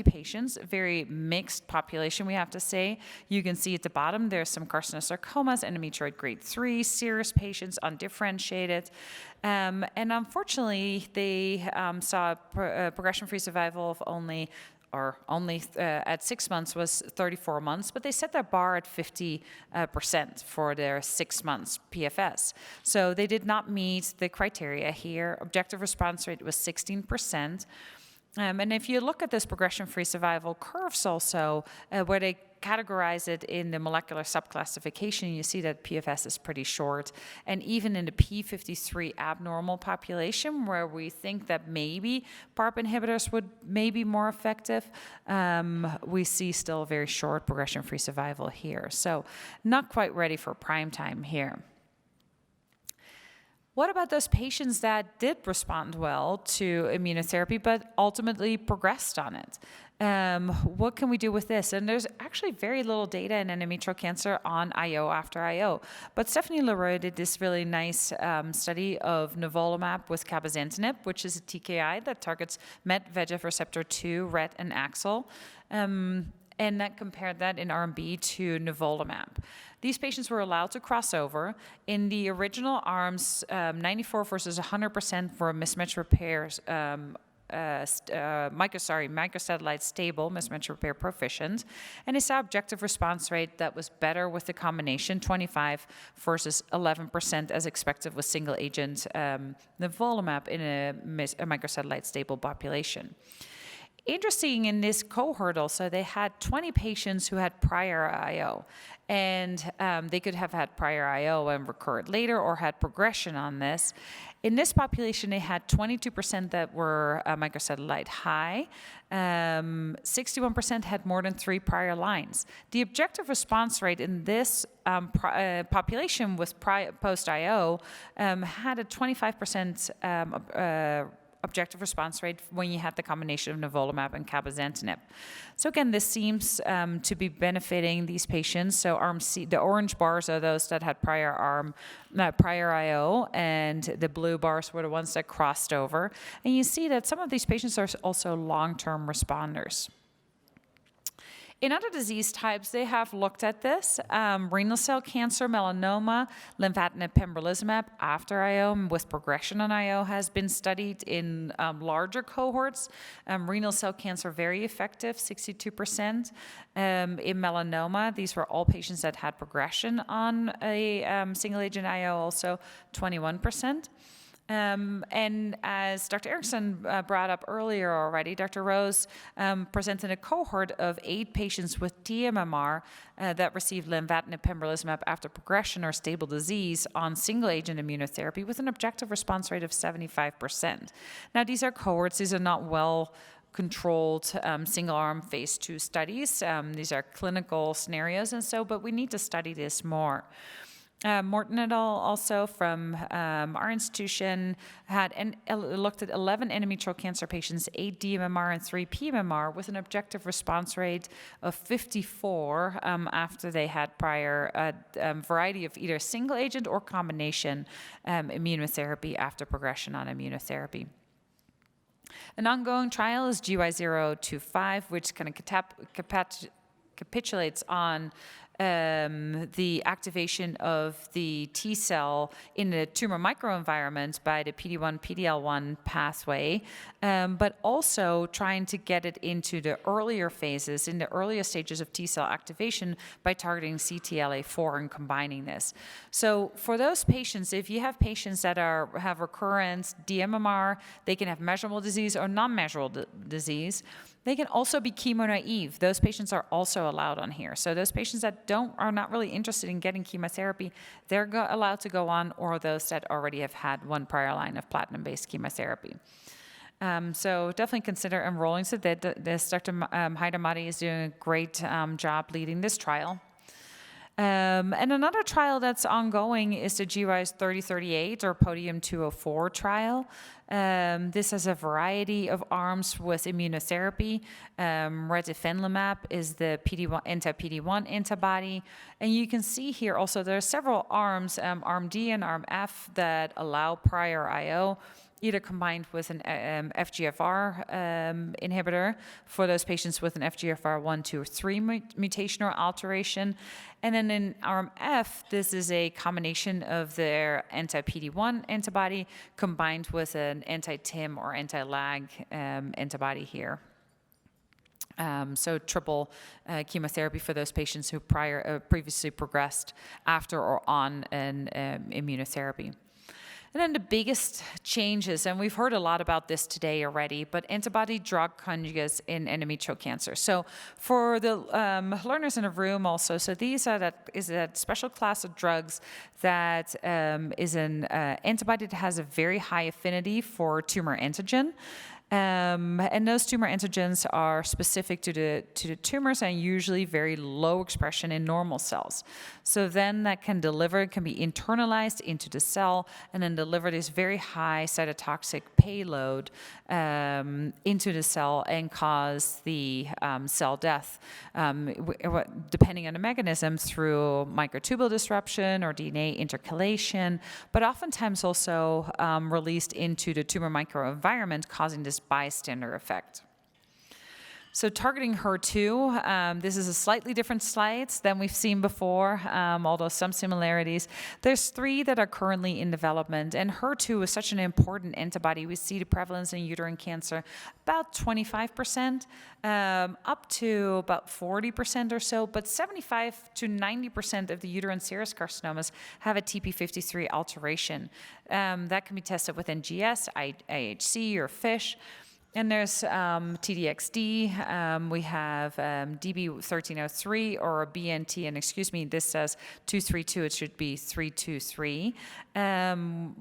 patients, very mixed population, we have to say. You can see at the bottom there's some carcinosarcomas, endometrioid grade 3, serous patients, undifferentiated. And unfortunately, they saw progression-free survival of only at 6 months was 34 months, but they set their bar at 50% for their 6 months PFS. So they did not meet the criteria here. Objective response rate was 16%. And if you look at this progression-free survival curves also, where they categorize it in the molecular subclassification, you see that PFS is pretty short. And even in the P53 abnormal population, where we think that maybe PARP inhibitors would maybe more effective, we see still very short progression-free survival here. So not quite ready for prime time here. What about those patients that did respond well to immunotherapy but ultimately progressed on it? What can we do with this? And there's actually very little data in endometrial cancer on IO after IO. But Stephanie Leroy did this really nice study of nivolumab with cabozantinib, which is a TKI that targets MET, VEGF receptor 2, RET, and AXL. And that compared that in arm B to nivolumab. These patients were allowed to cross over. In the original arms, 94 versus 100% for mismatch repairs, microsatellite stable, mismatch repair proficient. And they saw objective response rate that was better with the combination, 25 versus 11% as expected with single agent nivolumab in a microsatellite stable population. Interesting in this cohort also, they had 20 patients who had prior IO. And they could have had prior IO and recurred later or had progression on this. In this population, they had 22% that were microsatellite high. 61% had more than 3 prior lines. The objective response rate in this population with post-IO had a 25% objective response rate when you had the combination of nivolumab and cabozantinib. So again, this seems to be benefiting these patients. So arm C, the orange bars are those that had prior IO, and the blue bars were the ones that crossed over. And you see that some of these patients are also long-term responders. In other disease types, they have looked at this. Renal cell cancer, melanoma, lymphadenant pembrolizumab after IO with progression on IO has been studied in larger cohorts. Renal cell cancer, very effective, 62%. In melanoma, these were all patients that had progression on a single agent IO, also 21%. And as Dr. Erickson brought up earlier already, Dr. Rose presented a cohort of 8 patients with dMMR that received lenvatinib pembrolizumab after progression or stable disease on single-agent immunotherapy with an objective response rate of 75%. Now, these are cohorts. These are not well-controlled single-arm phase 2 studies. These are clinical scenarios, and so, but we need to study this more. Morton et al. Also from our institution looked at 11 endometrial cancer patients, 8 dMMR and 3 pMMR, with an objective response rate of 54 after they had prior variety of either single agent or combination immunotherapy after progression on immunotherapy. An ongoing trial is GY025, which kind of capitulates on the activation of the T cell in the tumor microenvironment by the PD-1, PD-L1 pathway, but also trying to get it into the earlier phases, in the earlier stages of T cell activation by targeting CTLA-4 and combining this. So for those patients, if you have patients that have recurrent dMMR, they can have measurable disease or non-measurable disease. They can also be chemo-naive. Those patients are also allowed on here. So those patients that are not really interested in getting chemotherapy, they're allowed to go on, or those that already have had one prior line of platinum-based chemotherapy. So definitely consider enrolling. So Dr. Haidar Mahdi is doing a great job leading this trial. And another trial that's ongoing is the GRISE 3038 or Podium 204 trial. This has a variety of arms with immunotherapy. Retifanlimab is the anti-PD-1 antibody. And you can see here also there are several arms, Arm D and Arm F, that allow prior IO, either combined with an FGFR inhibitor for those patients with an FGFR 1, 2, or 3 mutation or alteration. And then in Arm F, this is a combination of their anti-PD-1 antibody combined with an anti-TIM or anti-LAG antibody here. So triple chemotherapy for those patients who previously progressed after or on an immunotherapy. And then the biggest changes, and we've heard a lot about this today already, but antibody-drug conjugates in endometrial cancer. So for the learners in the room also, so these are is a special class of drugs that is an antibody that has a very high affinity for tumor antigen. And those tumor antigens are specific to the tumors and usually very low expression in normal cells. So then that can be internalized into the cell and then deliver this very high cytotoxic payload into the cell and cause the cell death, depending on the mechanism, through microtubule disruption or DNA intercalation, but oftentimes also released into the tumor microenvironment, causing this bystander effect. So targeting HER2, this is a slightly different slide than we've seen before, although some similarities. There's 3 that are currently in development, and HER2 is such an important antibody. We see the prevalence in uterine cancer about 25%, up to about 40% or so, but 75 to 90% of the uterine serous carcinomas have a TP53 alteration. That can be tested with NGS, IHC, or FISH. And there's TDXD, we have DB1303 or a BNT, and excuse me, this says 232, it should be 323,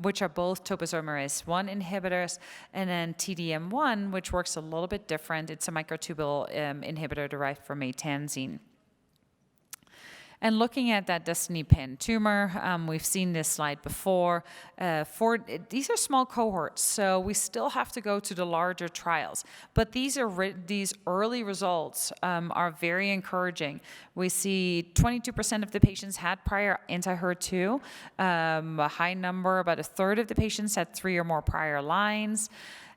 which are both topoisomerase 1 inhibitors, and then TDM1, which works a little bit different. It's a microtubule inhibitor derived from maytansine. And looking at that Destiny Pan tumor, we've seen this slide before. These are small cohorts, so we still have to go to the larger trials. But these early results are very encouraging. We see 22% of the patients had prior anti-HER2, a high number, about a third of the patients had 3 or more prior lines.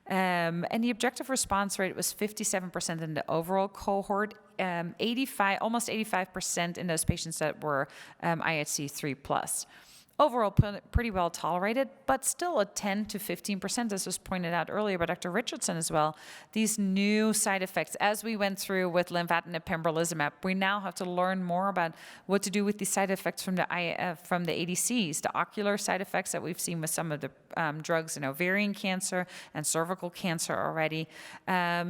And the objective response rate was 57% in the overall cohort, almost 85% in those patients that were IHC 3+. Overall, pretty well tolerated, but still a 10 to 15%, as was pointed out earlier by Dr. Richardson as well. These new side effects, as we went through with lenvatinib pembrolizumab, we now have to learn more about what to do with these side effects from the ADCs, the ocular side effects that we've seen with some of the drugs in ovarian cancer and cervical cancer already.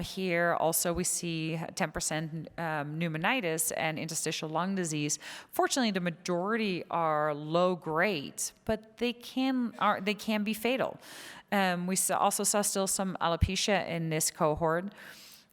Here also we see 10% pneumonitis and interstitial lung disease. Fortunately, the majority are low grade, but they can be fatal. We also saw still some alopecia in this cohort.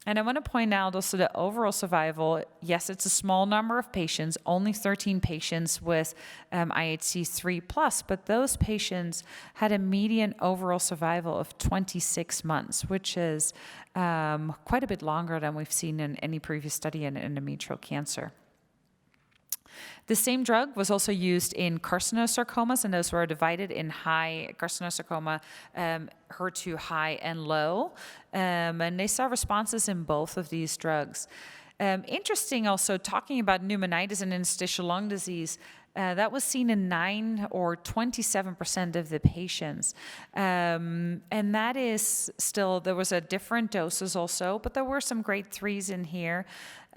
And I want to point out also the overall survival. Yes, it's a small number of patients, only 13 patients with IHC 3+, but those patients had a median overall survival of 26 months, which is quite a bit longer than we've seen in any previous study in endometrial cancer. The same drug was also used in carcinosarcomas, and those were divided in high carcinosarcoma, HER2 high and low, and they saw responses in both of these drugs. Interesting also, talking about pneumonitis and interstitial lung disease, that was seen in 9 or 27% of the patients. And that is still, there was a different doses also, but there were some grade 3s in here.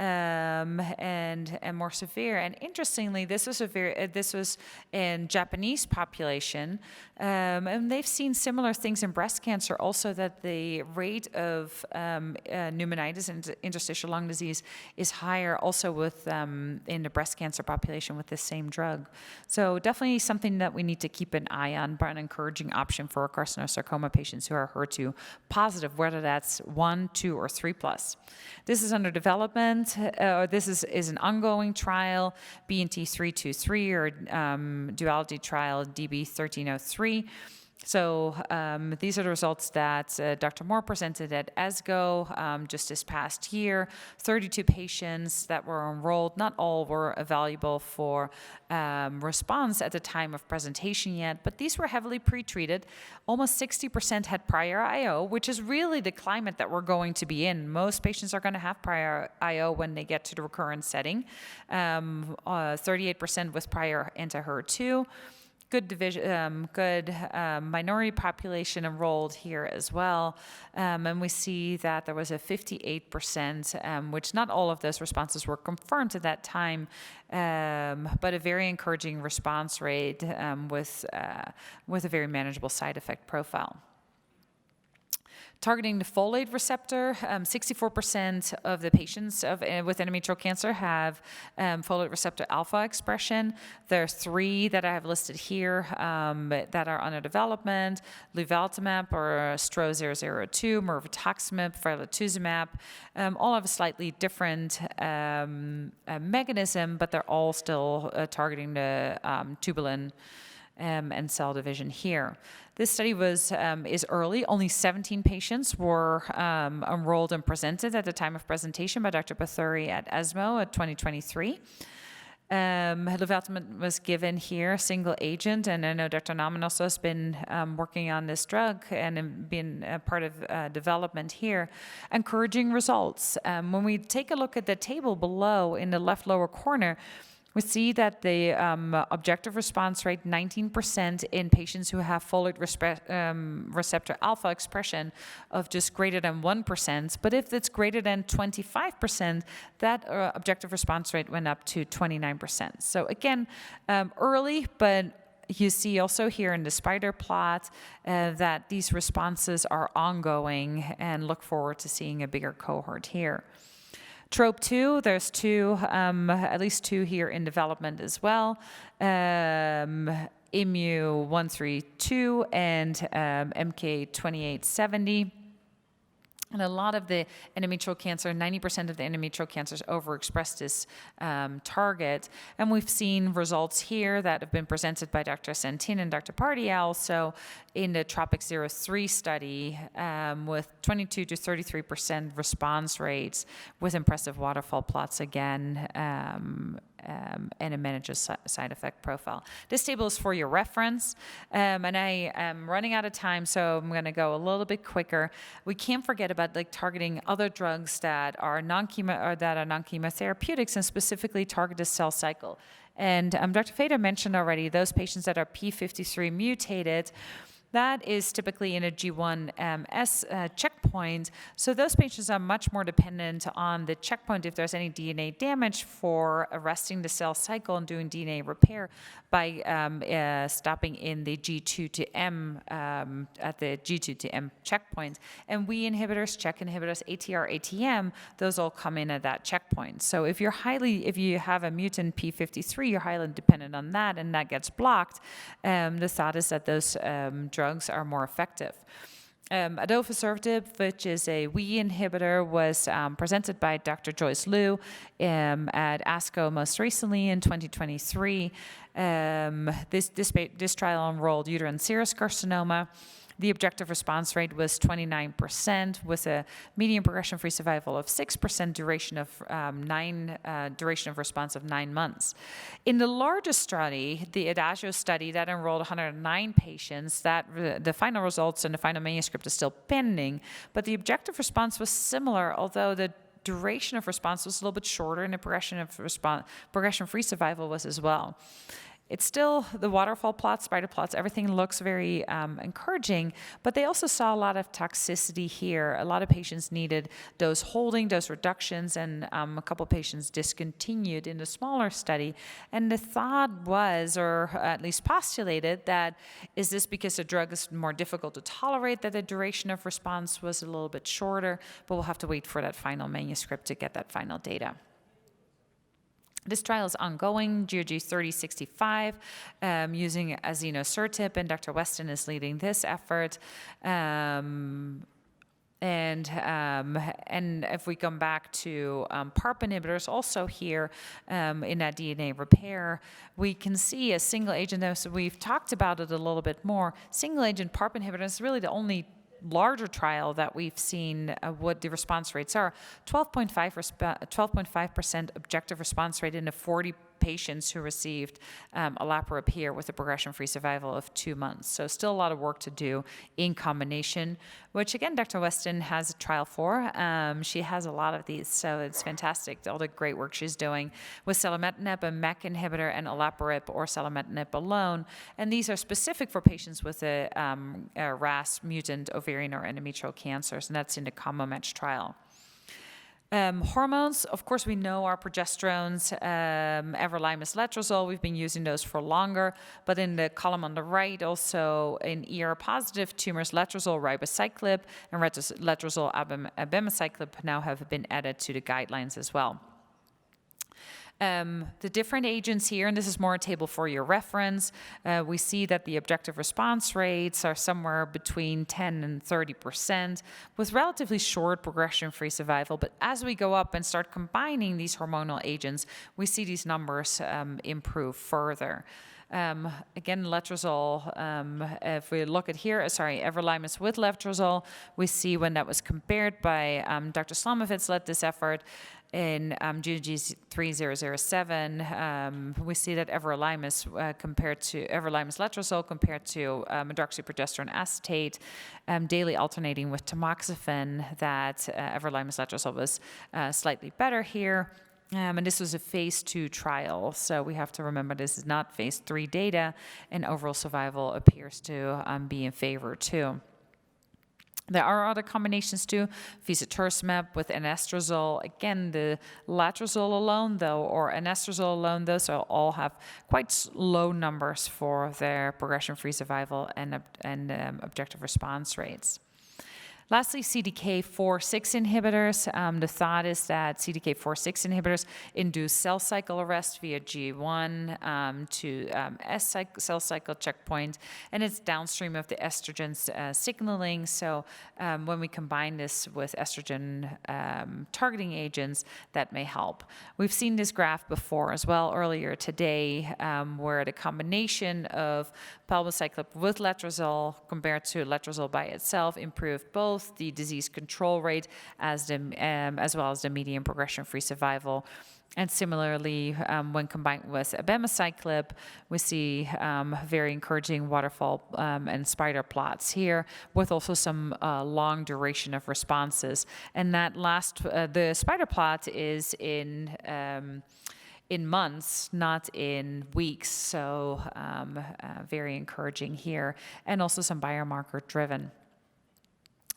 And more severe. And interestingly, this was in Japanese population, and they've seen similar things in breast cancer also, that the rate of pneumonitis and interstitial lung disease is higher also with in the breast cancer population with the same drug. drug. So definitely something that we need to keep an eye on, but an encouraging option for carcinosarcoma patients who are HER2 positive, whether that's 1, 2, or 3 plus. This is under development. This is an ongoing trial, BNT323 or duality trial DB1303. So these are the results that Dr. Moore presented at ESGO just this past year. 32 patients that were enrolled. Not all were evaluable for response at the time of presentation yet, but these were heavily pretreated. Almost 60% had prior IO, which is really the climate that we're going to be in. Most patients are going to have prior IO when they get to the recurrent setting. 38% with prior anti-HER2. Good division, good minority population enrolled here as well. And we see that there was a 58%, which not all of those responses were confirmed at that time, but a very encouraging response rate with a very manageable side effect profile. Targeting the folate receptor, 64% of the patients with endometrial cancer have folate receptor alpha expression. There are 3 that I have listed here that are under development: luveltamab or STRO-002, mirvetuximab, filatuzumab. All have a slightly different mechanism, but they're all still targeting the tubulin and cell division here. This study is early. Only 17 patients were enrolled and presented at the time of presentation by Dr. Pathuri at ESMO at 2023. Luveltamab was given here, single agent, and I know Dr. Naumann also has been working on this drug and been a part of development here. Encouraging results. When we take a look at the table below in the left lower corner, we see that the objective response rate, 19% in patients who have folate receptor alpha expression of just greater than 1%. But if it's greater than 25%, that objective response rate went up to 29%. So again, early, but you see also here in the spider plot that these responses are ongoing, and look forward to seeing a bigger cohort here. TROP2, there's 2, at least 2 here in development as well. IMU-132 and MK-2870. And a lot of the endometrial cancer, 90% of the endometrial cancers overexpress this target. And we've seen results here that have been presented by Dr. Santin and Dr. Pardial. So in the TROPIC-03 study with 22 to 33% response rates with impressive waterfall plots again, and a manageable side effect profile. This table is for your reference, and I am running out of time, so I'm going to go a little bit quicker. We can't forget about targeting other drugs that are non-chemotherapeutics and specifically target the cell cycle. And Dr. Feder mentioned already those patients that are p53 mutated. That is typically in a G1S checkpoint. So those patients are much more dependent on the checkpoint if there's any DNA damage for arresting the cell cycle and doing DNA repair by stopping in the G2 to M at the G2 to M checkpoint. And we inhibitors, check inhibitors, ATR, ATM, those all come in at that checkpoint. So if you have a mutant p53, you're highly dependent on that, and that gets blocked. The thought is that those drugs are more effective. Adavosertib, which is a WEE inhibitor, was presented by Dr. Joyce Liu at ASCO most recently in 2023. This trial enrolled uterine serous carcinoma. The objective response rate was 29% with a median progression-free survival of 6%, duration of response of 9 months. In the largest study, the Adagio study that enrolled 109 patients, the final results and the final manuscript is still pending, but the objective response was similar, although the duration of response was a little bit shorter and the progression-free survival was as well. It's still the waterfall plots, spider plots, everything looks very encouraging, but they also saw a lot of toxicity here. A lot of patients needed dose holding, dose reductions, and a couple patients discontinued in the smaller study. And the thought was, or at least postulated, that is this because the drug is more difficult to tolerate, that the duration of response was a little bit shorter, but we'll have to wait for that final manuscript to get that final data. This trial is ongoing, GOG 3065, using azenosertib, and Dr. Weston is leading this effort. And if we come back to PARP inhibitors, also here in that DNA repair, we can see a single agent. So we've talked about it a little bit more. Single agent PARP inhibitor is really the only larger trial that we've seen what the response rates are. 12.5% objective response rate in the 40 patients who received olaparib here with a progression-free survival of 2 months. So still a lot of work to do in combination, which again, Dr. Weston has a trial for. She has a lot of these, so it's fantastic, all the great work she's doing with selumetinib, a MEK inhibitor, and olaparib or selumetinib alone. And these are specific for patients with a RAS mutant ovarian or endometrial cancers, and that's in the combo match trial. Hormones, of course, we know our progesterones, everolimus, letrozole, we've been using those for longer, but in the column on the right, also in ER-positive tumors, letrozole, ribociclib, and letrozole, abemaciclib now have been added to the guidelines as well. The different agents here, and this is more a table for your reference, we see that the objective response rates are somewhere between 10 and 30% with relatively short progression-free survival. But as we go up and start combining these hormonal agents, we see these numbers improve further. Again, letrozole, if we look at here, everolimus with letrozole, we see when that was compared by Dr. Slomovitz led this effort, in GOG 3007, we see that everolimus letrozole compared to medroxyprogesterone acetate, daily alternating with tamoxifen, that everolimus letrozole was slightly better here. And this was a phase 2 trial, so we have to remember this is not phase 3 data, and overall survival appears to be in favor too. There are other combinations too, fesotersumab with anastrozole. Again, the letrozole alone, though, or anastrozole alone, those all have quite low numbers for their progression-free survival and objective response rates. Lastly, CDK4/6 inhibitors. The thought is that CDK4/6 inhibitors induce cell cycle arrest via G1 to S cell cycle checkpoint, and it's downstream of the estrogen signaling. So when we combine this with estrogen targeting agents, that may help. We've seen this graph before as well earlier today, where the combination of palbociclib with letrozole compared to letrozole by itself improved both the disease control rate as well as the median progression-free survival. And similarly, when combined with abemaciclib, we see very encouraging waterfall and spider plots here, with also some long duration of responses. And that the spider plot is in months, not in weeks, so very encouraging here, and also some biomarker driven,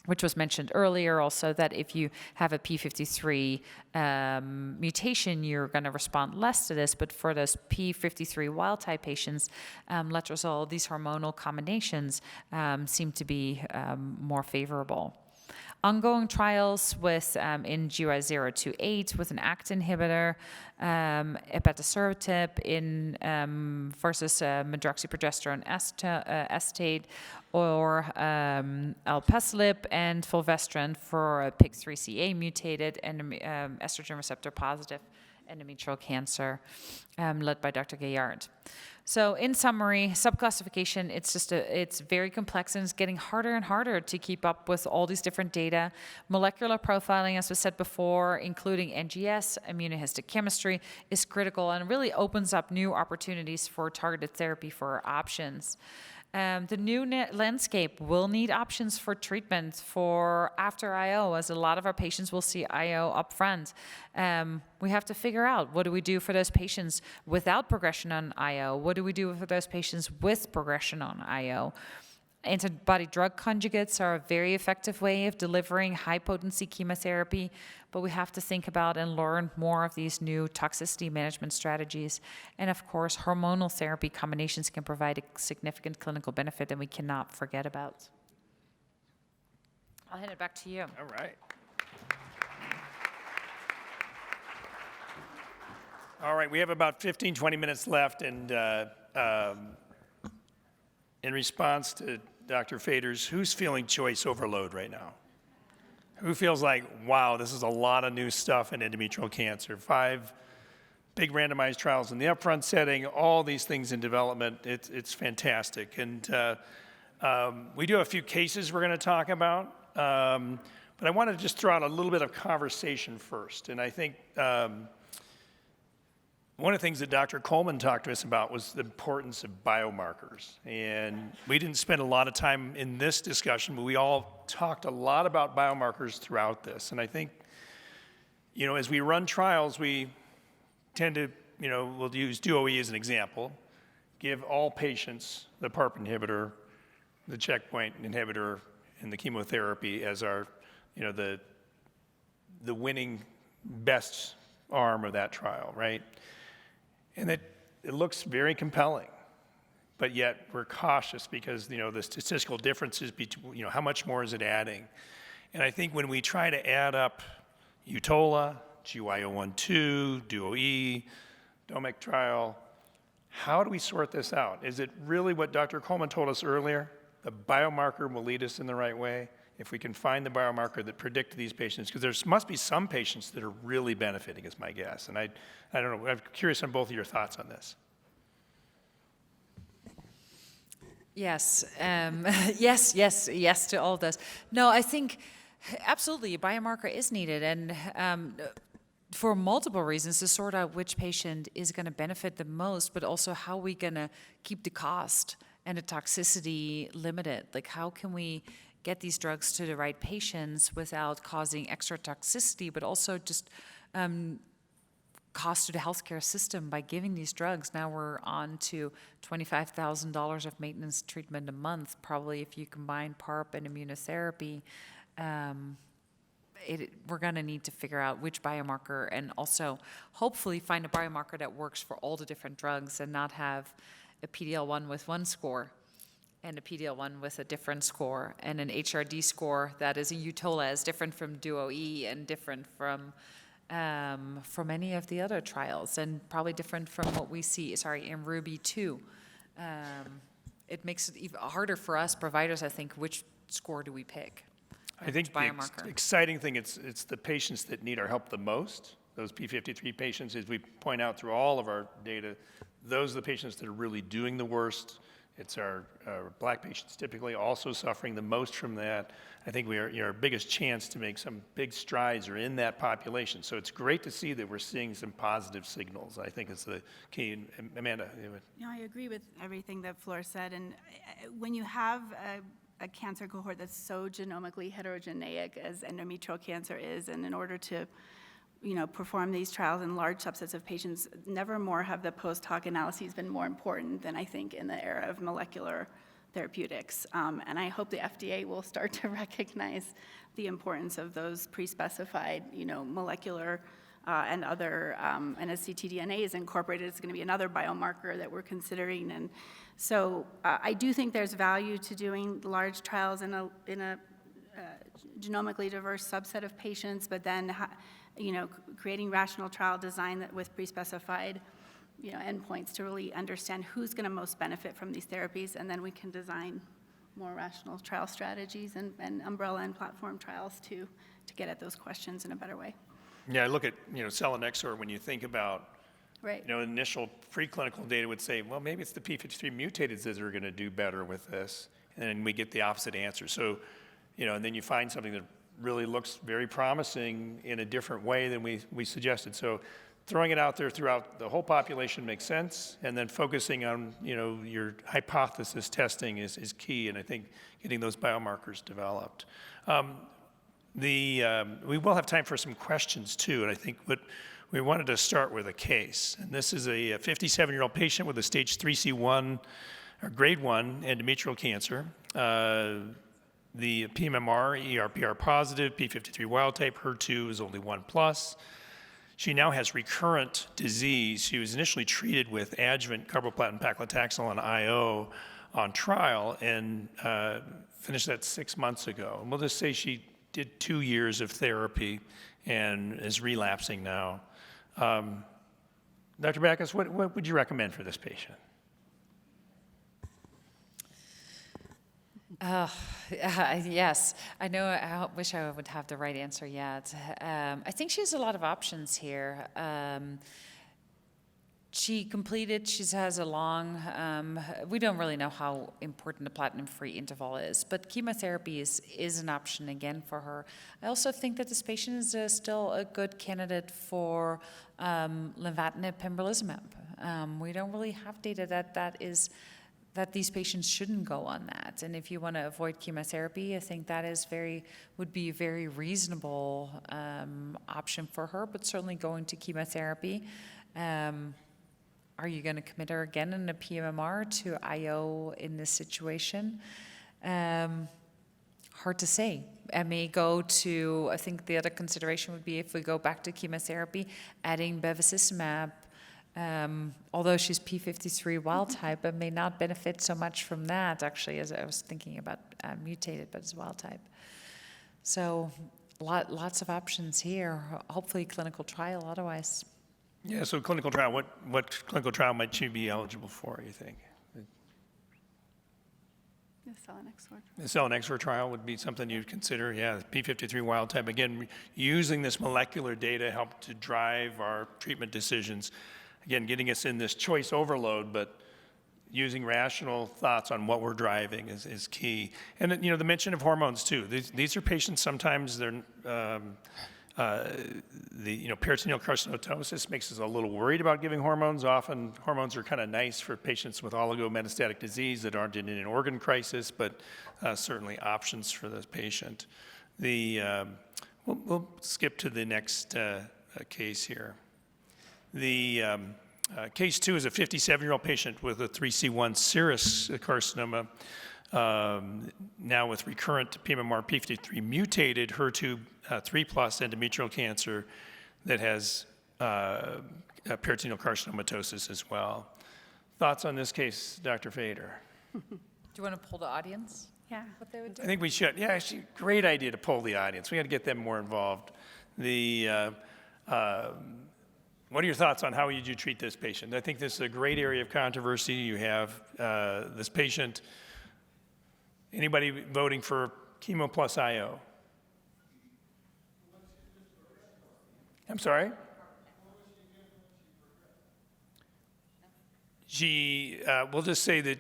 which was mentioned earlier also, that if you have a P53 mutation, you're going to respond less to this. But for those P53 wild-type patients, letrozole, these hormonal combinations seem to be more favorable. Ongoing trials with in GY028 with an ACT inhibitor, ipatasertib versus medroxyprogesterone acetate, or alpelisib and fulvestrant for a PIK3CA mutated and estrogen receptor positive endometrial cancer, led by Dr. Gaillard. So in summary, subclassification, it's very complex, and it's getting harder and harder to keep up with all these different data. Molecular profiling, as was said before, including NGS, immunohistochemistry, is critical and really opens up new opportunities for targeted therapy for our options. The new landscape will need options for treatment for after IO, as a lot of our patients will see IO up front. We have to figure out, what do we do for those patients without progression on IO? What do we do for those patients with progression on IO? Antibody drug conjugates are a very effective way of delivering high-potency chemotherapy, but we have to think about and learn more of these new toxicity management strategies. And of course, hormonal therapy combinations can provide a significant clinical benefit that we cannot forget about. I'll hand it back to you. All right. All right, we have about 15, 20 minutes left, and in response to Dr. Faders, who's feeling choice overload right now? Who feels like, wow, this is a lot of new stuff in endometrial cancer? 5 big randomized trials in the upfront setting, all these things in development. It's fantastic. And we do have a few cases we're going to talk about, but I want to just throw out a little bit of conversation first. And I think one of the things that Dr. Coleman talked to us about was the importance of biomarkers. And we didn't spend a lot of time in this discussion, but we all talked a lot about biomarkers throughout this. And I think, you know, as we run trials, we tend to, you know, we'll use DOE as an example, give all patients the PARP inhibitor, the checkpoint inhibitor, and the chemotherapy as our, you know, the winning best arm of that trial, right? And it looks very compelling, but yet we're cautious because, you know, the statistical differences between, you know, how much more is it adding? And I think when we try to add up UTOLA, GY012, DOE, DOMEC trial, how do we sort this out? Is it really what Dr. Coleman told us earlier? The biomarker will lead us in the right way. If we can find the biomarker that predict these patients, because there must be some patients that are really benefiting, is my guess. And I don't know, I'm curious on both of your thoughts on this. Yes, yes to all this. No, I think absolutely a biomarker is needed, and for multiple reasons to sort out which patient is going to benefit the most, but also how we going to keep the cost and the toxicity limited. Like, how can we get these drugs to the right patients without causing extra toxicity, but also just cost to the healthcare system by giving these drugs. Now we're on to $25,000 of maintenance treatment a month, probably if you combine PARP and immunotherapy. We're going to need to figure out which biomarker, and also hopefully find a biomarker that works for all the different drugs and not have a PD-L1 with one score and a PD-L1 with a different score, and an HRD score that is a UTOLA is different from DOE and different from any of the other trials, and probably different from what we see, in Ruby 2. It makes it even harder for us providers, I think, which score do we pick? I think the exciting thing, it's the patients that need our help the most. Those P53 patients, as we point out through all of our data, those are the patients that are really doing the worst. It's our Black patients typically also suffering the most from that. I think our biggest chance to make some big strides are in that population. So it's great to see that we're seeing some positive signals. I think it's the key. And Amanda? No, I agree with everything that Flor said. And when you have a cancer cohort that's so genomically heterogeneous as endometrial cancer is, and in order to perform these trials in large subsets of patients, never more have the post hoc analyses been more important than I think in the era of molecular therapeutics. And I hope the FDA will start to recognize the importance of those pre-specified, molecular and other, and as ctDNA is incorporated, it's gonna be another biomarker that we're considering. And so I do think there's value to doing large trials in a genomically diverse subset of patients, but then creating rational trial design that with pre-specified, endpoints to really understand who's going to most benefit from these therapies, and then we can design more rational trial strategies and umbrella and platform trials to get at those questions in a better way. Yeah, I look at selinexor when you think about right. Initial preclinical data would say, well, maybe it's the P53 mutated that are going to do better with this, and then we get the opposite answer. So, and then you find something that really looks very promising in a different way than we suggested. So throwing it out there throughout the whole population makes sense, and then focusing on your hypothesis testing is key, and I think getting those biomarkers developed. We will have time for some questions too, and I think what we wanted to start with a case, and this is a 57-year-old patient with a stage 3C1 or grade 1 endometrial cancer. The PMMR, ERPR positive, P53 wild type, HER2 is only 1+. She now has recurrent disease. She was initially treated with adjuvant carboplatin paclitaxel and IO on trial and finished that 6 months ago. And we'll just say she did 2 years of therapy and is relapsing now. Dr. Backus, what would you recommend for this patient? Yes, I know. I wish I would have the right answer yet. I think she has a lot of options here. She has a long, we don't really know how important the platinum-free interval is, but chemotherapy is an option again for her. I also think that this patient is still a good candidate for lenvatinib pembrolizumab. We don't really have data that these patients shouldn't go on that. And if you want to avoid chemotherapy, I think that would be a very reasonable option for her, but certainly going to chemotherapy. Are you going to commit her again in a PMMR to IO in this situation? Hard to say. I may go to, I think the other consideration would be if we go back to chemotherapy, adding bevacizumab. Although she's P53 wild type, I may not benefit so much from that, actually, as I was thinking about mutated, but it's wild type. So lots of options here. Hopefully clinical trial otherwise. Yeah, so clinical trial, what clinical trial might she be eligible for, you think? The selinexor. The selinexor trial would be something you'd consider, yeah, P53 wild type. Again, using this molecular data help to drive our treatment decisions. Again, getting us in this choice overload, but using rational thoughts on what we're driving is key. And then, the mention of hormones too. These are patients, sometimes they're, peritoneal carcinomatosis makes us a little worried about giving hormones. Often hormones are kind of nice for patients with oligometastatic disease that aren't in an organ crisis, but certainly options for the patient. We'll skip to the next case here. The case 2 is a 57-year-old patient with a 3C1 serous carcinoma, now with recurrent PMMR P53 mutated HER2 3+ endometrial cancer that has peritoneal carcinomatosis as well. Thoughts on this case, Dr. Fader? Do you want to pull the audience? Yeah. What they would do? I think we should. Yeah, actually, great idea to poll the audience. We got to get them more involved. What are your thoughts on how you treat this patient? I think this is a great area of controversy. You have this patient. Anybody voting for chemo plus IO? I'm sorry? We'll just say that,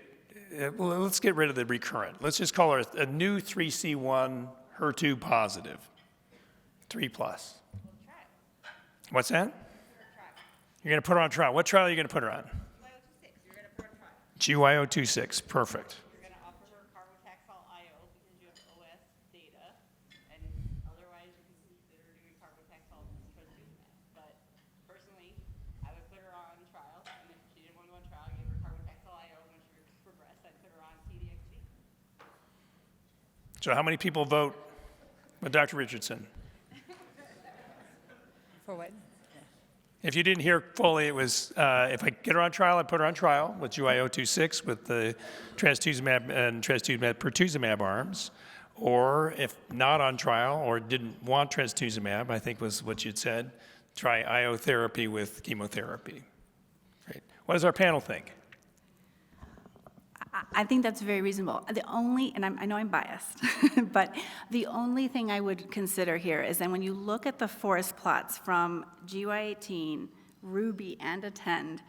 let's get rid of the recurrent. Let's just call her a new 3C1 HER2 positive, 3+. What's that? You're going to put her on trial. What trial are you going to put her on? You're going to put her on trial. GYO26, perfect. You're going to offer her carbotaxol IO because you have OS data, and otherwise you can consider doing carbotaxol trastuzumab. But personally, I would put her on trial, and if she didn't want to go on trial, give her carbotaxol IO. When she progressed, I'd put her on CDXG. So how many people vote with Dr. Richardson? For what? If you didn't hear fully, it was, if I get her on trial, I'd put her on trial with GYO26 with the trastuzumab and trastuzumab pertuzumab arms. Or if not on trial or didn't want trastuzumab, I think was what you'd said, try IO therapy with chemotherapy. Great. What does our panel think? I think that's very reasonable. The only, and I know I'm biased, but the only thing I would consider here is that when you look at the forest plots from GY18, Ruby, and Attend,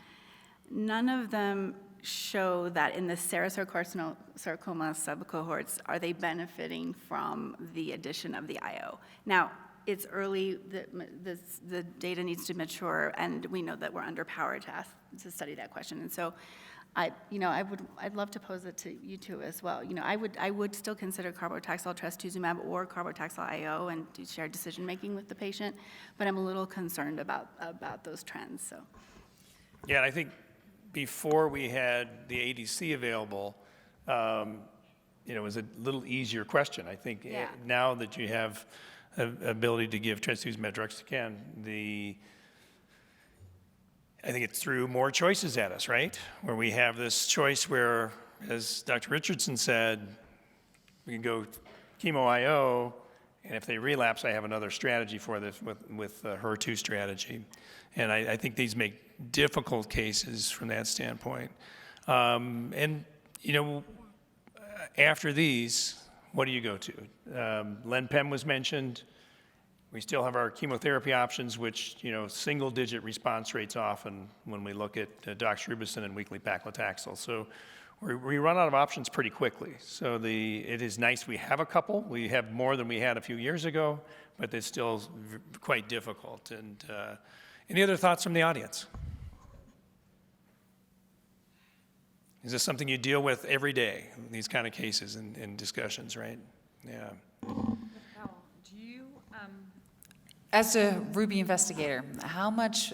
none of them show that in the serous or carcinosarcoma subcohorts are they benefiting from the addition of the IO. Now, it's early, the data needs to mature, and we know that we're underpowered to study that question. And so I'd love to pose it to you two as well. I would still consider carbotaxol trastuzumab or carbotaxol IO and do shared decision-making with the patient, but I'm a little concerned about those trends, so. Yeah, and I think before we had the ADC available, it was a little easier question. I think now that you have an ability to give trastuzumab deruxtecan, I think it threw more choices at us, right? Where we have this choice where, as Dr. Richardson said, we can go chemo IO, and if they relapse, I have another strategy for this with HER2 strategy. And I think these make difficult cases from that standpoint. And, after these, what do you go to? Len-Pem was mentioned. We still have our chemotherapy options, which, single-digit response rates often when we look at doxorubicin and weekly paclitaxel. So we run out of options pretty quickly. So it is nice we have a couple. We have more than we had a few years ago, but it's still quite difficult. And any other thoughts from the audience? Is this something you deal with every day, these kind of cases and discussions, right? Yeah. Do you, as a Ruby investigator, how much,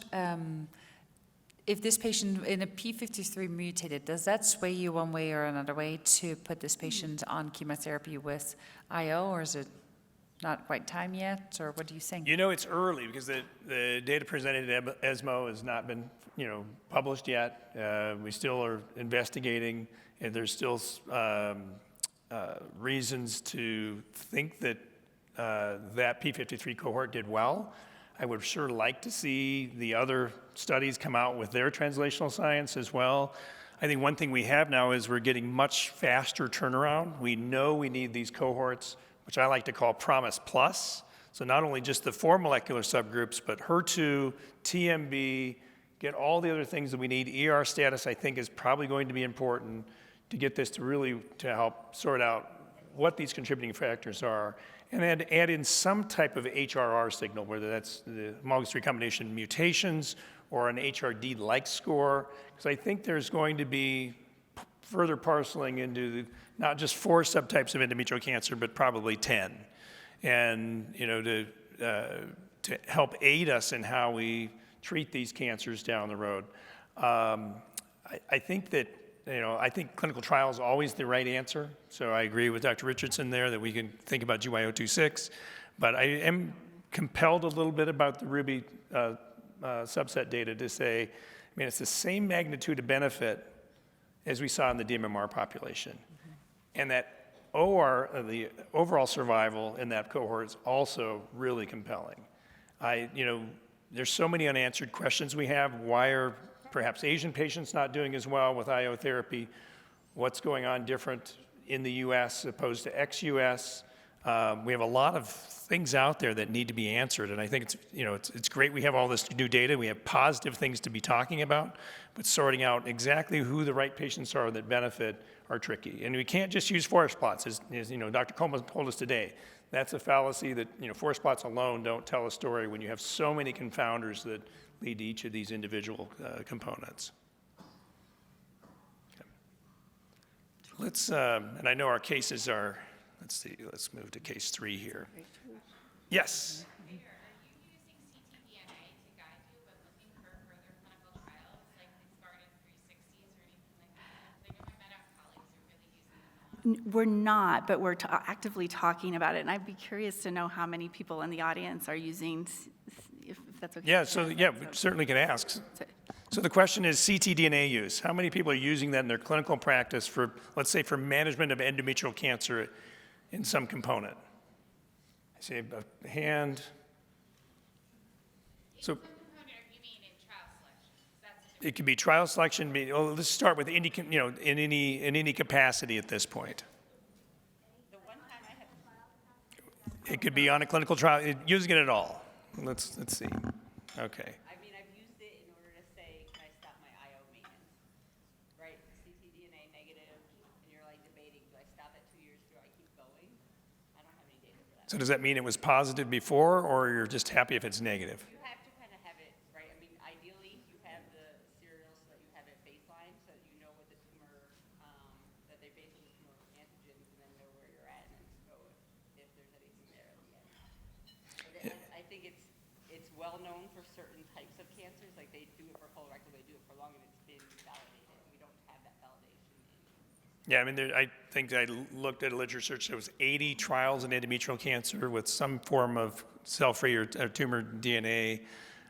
if this patient in a P53 mutated, does that sway you one way or another way to put this patient on chemotherapy with IO, or is it not quite time yet, or what do you think? It's early because the data presented at ESMO has not been, published yet. We still are investigating, and there's still reasons to think that that P53 cohort did well. I would sure like to see the other studies come out with their translational science as well. I think one thing we have now is we're getting much faster turnaround. We know we need these cohorts, which I like to call Promise Plus. So not only just the 4 molecular subgroups, but HER2, TMB, get all the other things that we need. ER status, I think, is probably going to be important to get this to help sort out what these contributing factors are, and then add in some type of HRR signal, whether that's the homologous recombination mutations or an HRD-like score, because I think there's going to be further parceling into not just 4 subtypes of endometrial cancer, but probably 10, and to help aid us in how we treat these cancers down the road. I think that I think clinical trial is always the right answer. So I agree with Dr. Richardson there that we can think about GY026, but I am compelled a little bit about the Ruby subset data to say, it's the same magnitude of benefit as we saw in the DMMR population. And that the overall survival in that cohort is also really compelling. There's so many unanswered questions we have. Why are perhaps Asian patients not doing as well with IO therapy? What's going on different in the US opposed to ex-US? We have a lot of things out there that need to be answered, and I think it's great we have all this new data. We have positive things to be talking about, but sorting out exactly who the right patients are that benefit are tricky. And we can't just use forest plots, as Dr. Coleman told us today. That's a fallacy that forest plots alone don't tell a story when you have so many confounders that lead to each of these individual components. Okay. Let's, and I know our cases are, let's see, let's move to case 3 here. Yes? Are you using ctDNA to guide you when looking for further clinical trials, like the Spartan 360s or anything like that? Like my med-onc colleagues are really using them a lot. We're not, but we're actively talking about it, and I'd be curious to know how many people in the audience are using, if that's okay. Yeah, so yeah, we certainly can ask. So the question is ctDNA use. How many people are using that in their clinical practice for, let's say, for management of endometrial cancer in some component? I see a hand. So What component are you mean in trial selection? That's it could be trial selection. Let's start with any, in any capacity at this point. The one time I had, It could be on a clinical trial, using it at all. Let's see. Okay. I've used it in order to say, can I stop my IO maintenance? Right, ctDNA negative, and you're like debating, do I stop at 2 years, do I keep going? I don't have any data for that. So does that mean it was positive before, or you're just happy if it's negative? You have to kind of have it, right? Ideally, you have the serial so that you have it baseline, so that you know what the tumor, that they base on the tumor antigens, and then know where you're at, and then go if there's anything there at the end. But I think it's well known for certain types of cancers, like they do it for colorectal, they do it for lung, and it's been validated. We don't have that validation in. Yeah, I think I looked at a literature search. There was 80 trials in endometrial cancer with some form of cell-free or tumor DNA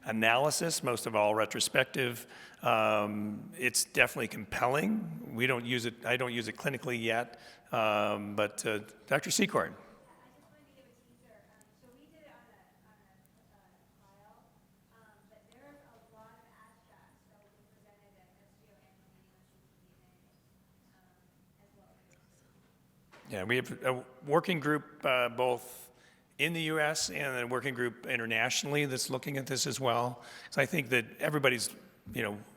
analysis, most of all retrospective. It's definitely compelling. We don't use it. I don't use it clinically yet, but Dr. Secord. So we did it on a trial, but there's a lot of abstracts from Yeah, we have a working group both in the U.S. and a working group internationally that's looking at this as well. So I think that everybody's,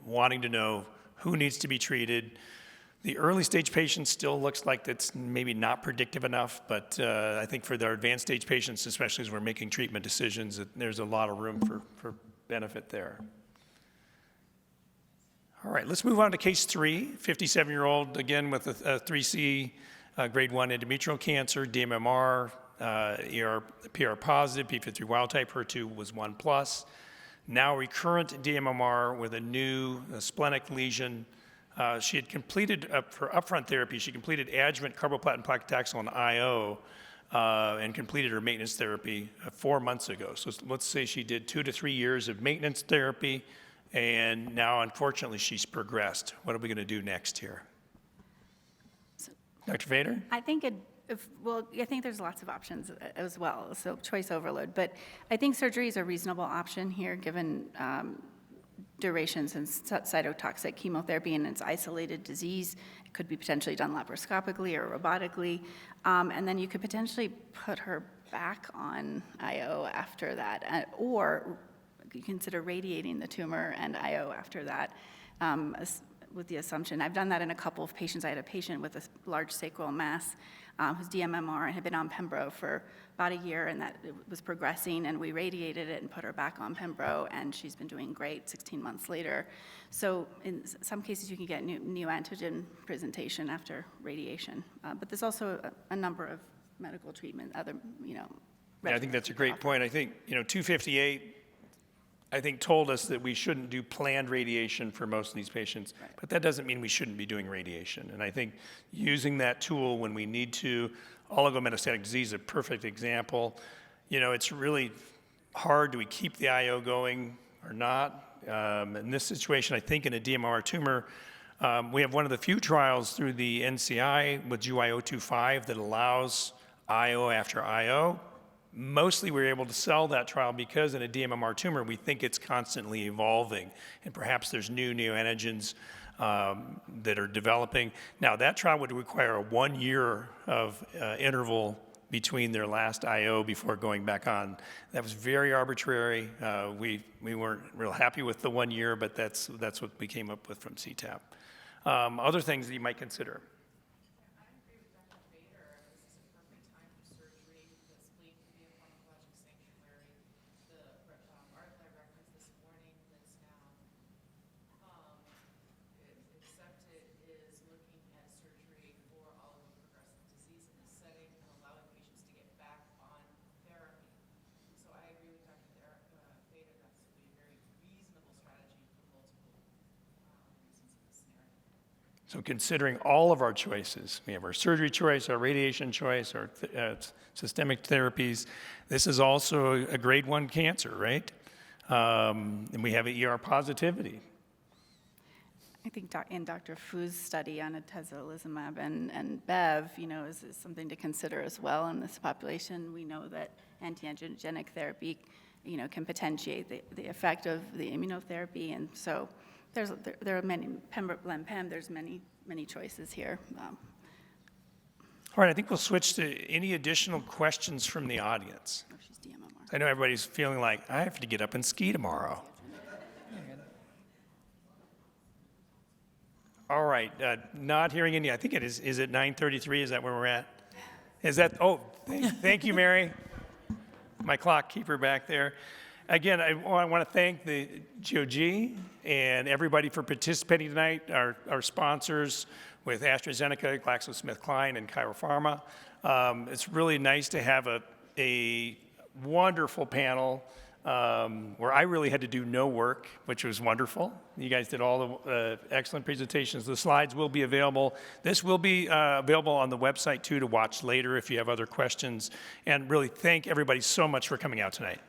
wanting to know who needs to be treated. The early stage patients still looks like that's maybe not predictive enough, but I think for their advanced stage patients, especially as we're making treatment decisions, that there's a lot of room for benefit there. All right, let's move on to case 3, 57-year-old, again with a 3C grade 1 endometrial cancer, DMMR, PR positive, P53 wild type, HER2 was 1+. Now recurrent DMMR with a new splenic lesion. She had completed, for upfront therapy, she completed adjuvant carboplatin paclitaxel and IO and completed her maintenance therapy 4 months ago. So let's say she did 2 to 3 years of maintenance therapy, and now unfortunately she's progressed. What are we going to do next here? Dr. Fader? I think I think there's lots of options as well, so choice overload. But I think surgery is a reasonable option here, given durations and cytotoxic chemotherapy and its isolated disease. It could be potentially done laparoscopically or robotically. And then you could potentially put her back on IO after that, or you consider radiating the tumor and IO after that. With the assumption, I've done that in a couple of patients. I had a patient with a large sacral mass whose DMMR had been on Pembro for about a year, and that it was progressing, and we radiated it and put her back on Pembro, and she's been doing great 16 months later. So in some cases, you can get new antigen presentation after radiation. But there's also a number of medical treatment, other, Yeah, I think that's a great point. I think, 258, I think, told us that we shouldn't do planned radiation for most of these patients, Right. but that doesn't mean we shouldn't be doing radiation. And I think using that tool when we need to, oligometastatic disease is a perfect example. It's really hard. Do we keep the IO going or not? In this situation, I think in a DMR tumor, we have one of the few trials through the NCI with GY025 that allows IO after IO. Mostly we're able to sell that trial because in a DMMR tumor, we think it's constantly evolving, and perhaps there's new neoantigens that are developing. Now, that trial would require a 1 year of interval between their last IO before going back on. That was very arbitrary. We weren't real happy with the 1 year, but that's what we came up with from CTAP. Other things that you might consider. I agree with Dr. Bader. This is a perfect time for surgery. The spleen can be a pharmacologic sanctuary. The article I referenced this morning that's now accepted is looking at surgery for oligoprogressive disease in this setting and allowing patients to get back on therapy. So I agree with Dr. Bader. That's a very reasonable strategy for multiple reasons in this scenario. So considering all of our choices, we have our surgery choice, our radiation choice, our systemic therapies. This is also a grade 1 cancer, right? And we have an ER positivity. I think in Dr. Fu's study on atezolizumab and Bev, is something to consider as well in this population. We know that anti-angiogenic therapy, can potentiate the effect of the immunotherapy, and so there are many, Pem, there's many choices here. All right, I think we'll switch to any additional questions from the audience. Oh, she's DMMR. I know everybody's feeling like, I have to get up and ski tomorrow. All right, not hearing any, I think it is it 9:33, is that where we're at? Is that, thank you, Mary. My clock keeper back there. Again, I want to thank the GOG and everybody for participating tonight, our sponsors with AstraZeneca, GlaxoSmithKline, and Chiropharma. It's really nice to have a wonderful panel where I really had to do no work, which was wonderful. You guys did all the excellent presentations. The slides will be available. This will be available on the website too to watch later if you have other questions. And really thank everybody so much for coming out tonight.